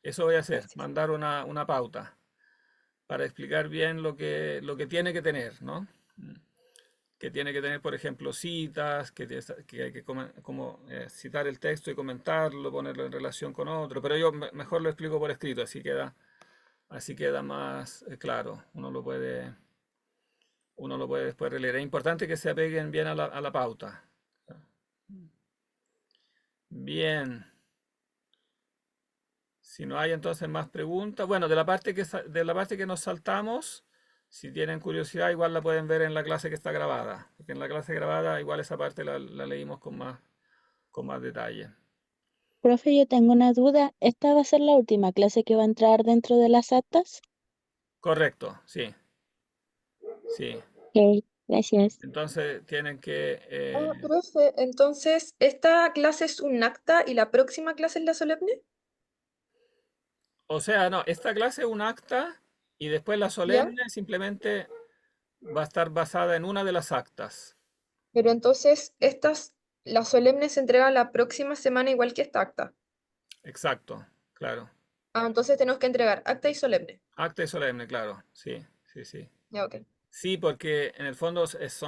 Speaker 2: Eso voy a hacer,
Speaker 10: Gracias.
Speaker 2: mandar una pauta para explicar bien lo que tiene que tener, ¿no? Que tiene que tener, por ejemplo, citas, que hay que citar el texto y comentarlo, ponerlo en relación con otro, pero yo mejor lo explico por escrito, así queda más claro. Uno lo puede después releer. Es importante que se apeguen bien a la pauta. Bien. Si no hay entonces más preguntas, bueno, de la parte que nos saltamos, si tienen curiosidad, igual la pueden ver en la clase que está grabada. Porque en la clase grabada, igual esa parte la leímos con más detalle.
Speaker 3: Profe, yo tengo una duda. ¿Esta va a ser la última clase que va a entrar dentro de las actas?
Speaker 2: Correcto, sí, sí.
Speaker 3: Ok, gracias.
Speaker 2: Entonces tienen que...
Speaker 10: Profe, entonces, ¿esta clase es un acta y la próxima clase es la solemne?
Speaker 2: o sea, no, esta clase es un acta y después la
Speaker 10: ¿Ya?
Speaker 2: solemne simplemente va a estar basada en una de las actas.
Speaker 10: Pero entonces, la solemne se entrega la próxima semana igual que esta acta.
Speaker 2: Exacto, claro.
Speaker 10: Ah, entonces tenemos que entregar acta y solemne.
Speaker 2: Acta y solemne, claro. Sí, sí, sí.
Speaker 10: Ya, ok.
Speaker 2: Sí, porque en el fondo es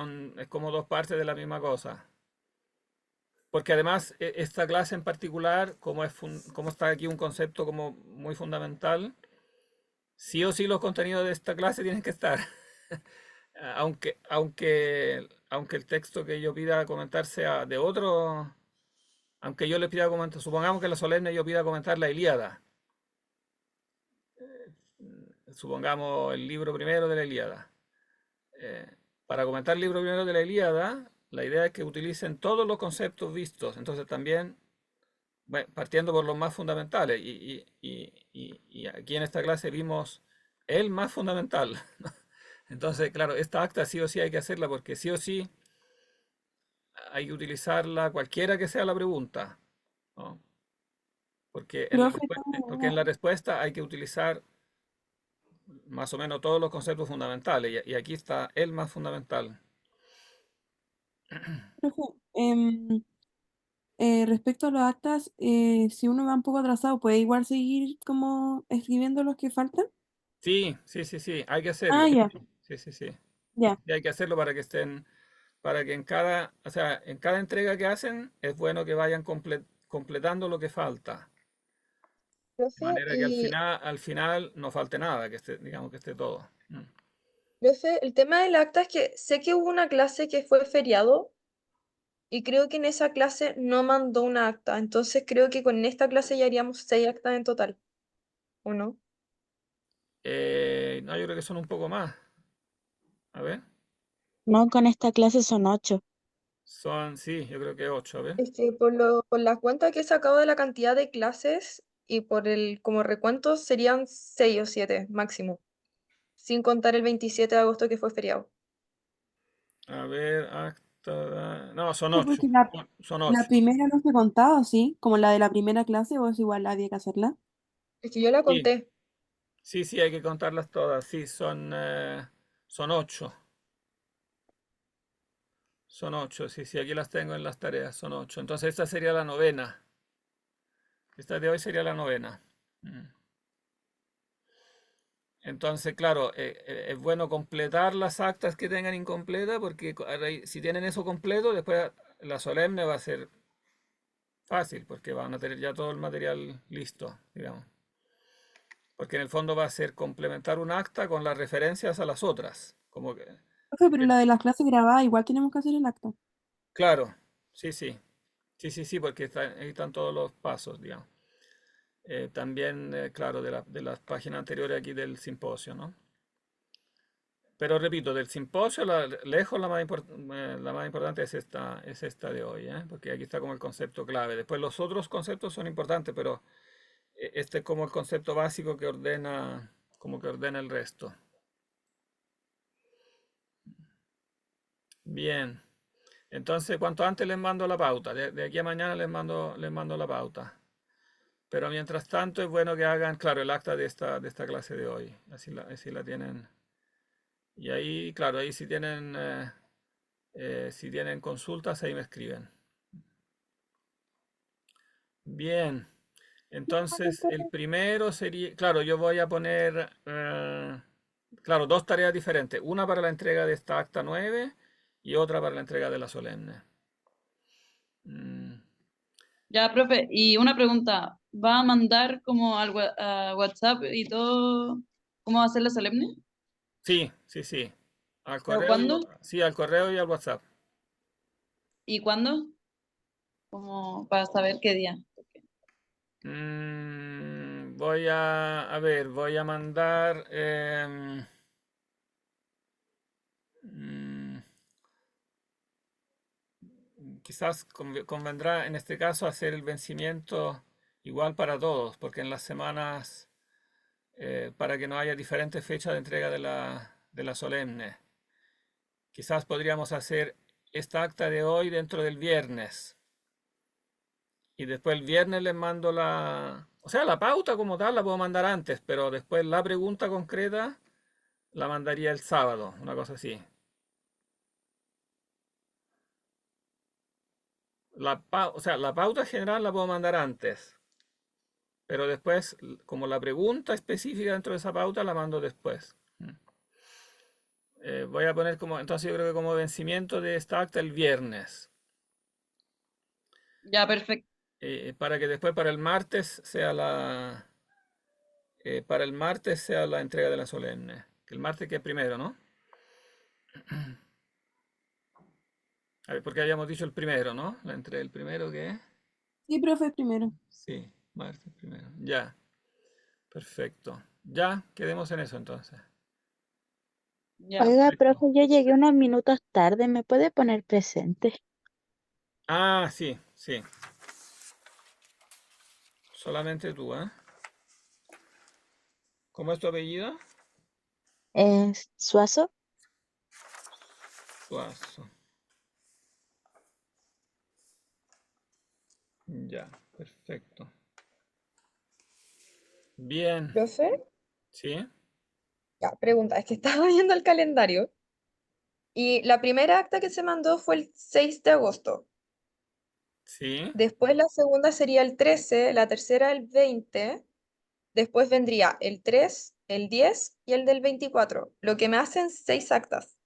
Speaker 2: como dos partes de la misma cosa. Porque además esta clase en particular, como está aquí un concepto como muy fundamental, sí o sí los contenidos de esta clase tienen que estar. Aunque el texto que yo pida comentar sea de otro, aunque yo le pida comentar, supongamos que la solemne yo pida comentar la Ilíada. supongamos el libro primero de la Ilíada. Para comentar el libro primero de la Ilíada, la idea es que utilicen todos los conceptos vistos. Entonces también, bueno, partiendo por los más fundamentales, y aquí en esta clase vimos el más fundamental. Entonces, claro, esta acta sí o sí hay que hacerla porque sí o sí hay que utilizarla cualquiera que sea la pregunta, ¿no? Porque
Speaker 4: Profe, tengo
Speaker 2: porque en
Speaker 4: una-
Speaker 2: la respuesta hay que utilizar más o menos todos los conceptos fundamentales, y aquí está el más fundamental.
Speaker 4: profe, respecto a los actas, si uno va un poco atrasado, ¿puede igual seguir como escribiendo los que faltan?
Speaker 2: Sí, sí, sí, sí, hay que
Speaker 4: Ah,
Speaker 2: hacerlo.
Speaker 4: ya,
Speaker 2: Sí, sí, sí.
Speaker 4: ya.
Speaker 2: Y hay que hacerlo para que estén, para que en cada, o sea, en cada entrega que hacen es bueno que vayan completando lo que falta. De
Speaker 10: Profe,
Speaker 2: manera que al final no falte nada, que esté, digamos que esté todo.
Speaker 10: profe, el tema del acta es que sé que hubo una clase que fue feriado y creo que en esa clase no mandó una acta, entonces creo que con esta clase ya haríamos 6 actas en total, ¿o no?
Speaker 2: No, yo creo que son un poco más. A ver.
Speaker 3: No, con esta clase son 8.
Speaker 2: Sí, yo creo que 8, a ver.
Speaker 10: Es que por la cuenta que he sacado de la cantidad de clases y por el como recuento serían 6 o 7 máximo, sin contar el 27 de agosto que fue feriado.
Speaker 2: A ver, acta. No, son
Speaker 4: Sí,
Speaker 2: 8.
Speaker 4: porque
Speaker 2: Son
Speaker 4: la
Speaker 2: 8.
Speaker 4: primera no se contaba, ¿sí? Como la de la primera clase, o es igual, había que hacerla.
Speaker 10: Es que yo la
Speaker 2: Sí,
Speaker 10: conté.
Speaker 2: sí, sí, hay que contarlas todas. Sí, son 8. Son 8, sí, sí, aquí las tengo en las tareas, son 8. Entonces esta sería la novena. Esta de hoy sería la novena. Mm. Entonces, claro, es bueno completar las actas que tengan incompletas porque si tienen eso completo, después la solemne va a ser fácil porque van a tener ya todo el material listo, digamos. Porque en el fondo va a ser complementar un acta con las referencias a las otras. Como que,
Speaker 4: Profe, pero la de las clases grabadas, igual tenemos que hacer el acta.
Speaker 2: claro, sí, sí. Sí, sí, sí, porque ahí están todos los pasos, digamos. También, claro, de las páginas anteriores aquí del simposio, ¿no? Pero repito, del simposio, lejos la más importante es esta de hoy, ¿eh? Porque aquí está como el concepto clave. Después los otros conceptos son importantes, pero este es como el concepto básico que ordena, como que ordena el resto. Bien. Entonces, cuanto antes les mando la pauta. De aquí a mañana les mando la pauta. Pero mientras tanto es bueno que hagan, claro, el acta de esta clase de hoy. Así la tienen. Y ahí, claro, ahí si tienen consultas, ahí me escriben. Bien. Entonces, el primero sería, claro, yo voy a poner, claro, dos tareas diferentes. Una para la entrega de esta acta 9 y otra para la entrega de la solemne. Mm,
Speaker 6: Ya, profe, y una pregunta, ¿va a mandar como a WhatsApp y todo cómo va a ser la solemne?
Speaker 2: sí, sí, sí. Al
Speaker 6: ¿Pero
Speaker 2: correo,
Speaker 6: cuándo?
Speaker 2: sí, al correo y al WhatsApp.
Speaker 6: ¿Y cuándo? Como para saber qué día.
Speaker 2: A ver, voy a mandar, mm, quizás convendrá en este caso hacer el vencimiento igual para todos, porque en las semanas, para que no haya diferentes fechas de entrega de la solemne, quizás podríamos hacer esta acta de hoy dentro del viernes. Y después el viernes les mando o sea, la pauta como tal la puedo mandar antes, pero después la pregunta concreta la mandaría el sábado, una cosa así. O sea, la pauta general la puedo mandar antes, pero después, como la pregunta específica dentro de esa pauta, la mando después. Voy a poner entonces yo creo que como vencimiento de esta acta el viernes,
Speaker 6: Ya, perfecto.
Speaker 2: para que después para el martes sea la entrega de la solemne, que el martes que es primero, ¿no? A ver, porque habíamos dicho el primero, ¿no? El primero que es.
Speaker 4: Sí, profe, primero.
Speaker 2: Sí, martes primero. Ya, perfecto. Ya, quedemos en eso entonces.
Speaker 6: Ya.
Speaker 3: Oiga,
Speaker 2: Perfecto.
Speaker 3: profe, yo llegué unos minutos tarde, ¿me puede poner presente?
Speaker 2: Ah, sí, sí. Solamente tú, ¿eh? ¿Cómo es tu apellido?
Speaker 3: ¿Suazo?
Speaker 2: Suazo. Ya, perfecto. Bien,
Speaker 10: Profe,
Speaker 2: ¿sí?
Speaker 10: ya, pregunta, es que estaba viendo el calendario y la primera acta que se mandó fue el 6 de agosto.
Speaker 2: Sí.
Speaker 10: Después la segunda sería el 13, la tercera el 20. Después vendría el 3, el 10 y el del 24, lo que me hacen 6 actas.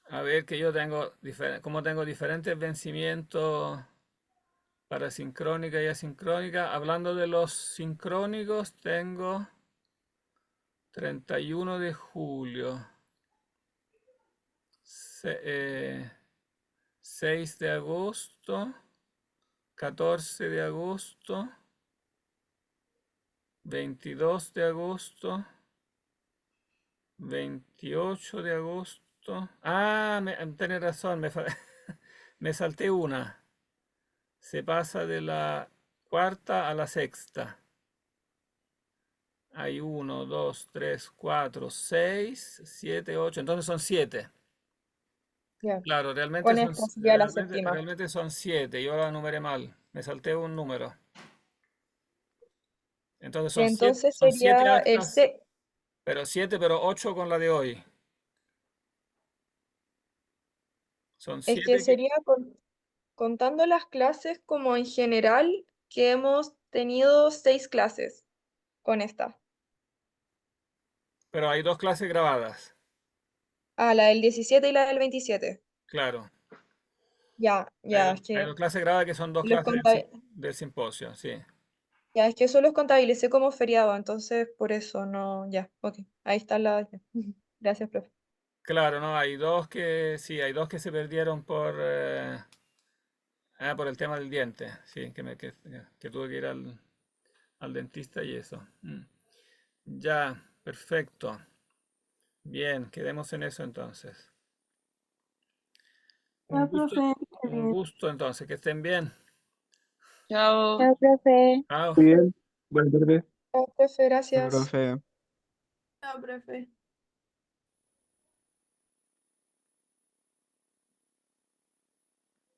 Speaker 2: A ver que yo tengo, como tengo diferentes vencimientos para sincrónica y asincrónica. Hablando de los sincrónicos, tengo 31 de julio, 6 de agosto, 14 de agosto, 22 de agosto, 28 de agosto. Ah, tenés razón, me salté una. Se pasa de la cuarta a la sexta. Hay 1, 2, 3, 4, 6, 7, 8. Entonces son 7.
Speaker 10: Ya.
Speaker 2: Claro,
Speaker 10: Con esta sería la séptima.
Speaker 2: realmente son 7. Yo la numeré mal. Me salté un número. Entonces
Speaker 10: Entonces
Speaker 2: son siete
Speaker 10: sería el
Speaker 2: actas,
Speaker 10: 6.
Speaker 2: pero 7, pero 8 con la de hoy. Son
Speaker 10: Es que
Speaker 2: 7 que...
Speaker 10: sería contando las clases como en general, que hemos tenido 6 clases con esta.
Speaker 2: Pero hay dos clases grabadas.
Speaker 10: Ah, la del 17 y la del 27.
Speaker 2: Claro.
Speaker 10: Ya, ya, es
Speaker 2: Hay
Speaker 10: que
Speaker 2: dos clases grabadas que son dos
Speaker 10: los
Speaker 2: clases
Speaker 10: contabi-
Speaker 2: del simposio, sí.
Speaker 10: ya, es que eso los contabilicé como feriado, entonces por eso no, ya, ok. Ahí está la. Ya. Gracias, profe.
Speaker 2: Claro, no, hay dos que, sí, hay dos que se perdieron por el tema del diente, sí, que tuve que ir al dentista y eso. Ya, perfecto. Bien, quedemos en eso entonces.
Speaker 1: Ya,
Speaker 2: Un gusto,
Speaker 1: profe, qué
Speaker 2: un
Speaker 1: bien.
Speaker 2: gusto entonces, que estén bien.
Speaker 6: Chao.
Speaker 3: Chao, profe.
Speaker 2: Chao.
Speaker 7: Muy bien. Buenas tardes.
Speaker 10: Chao, profe,
Speaker 7: Chao,
Speaker 10: gracias.
Speaker 7: profe.
Speaker 1: Chao, profe.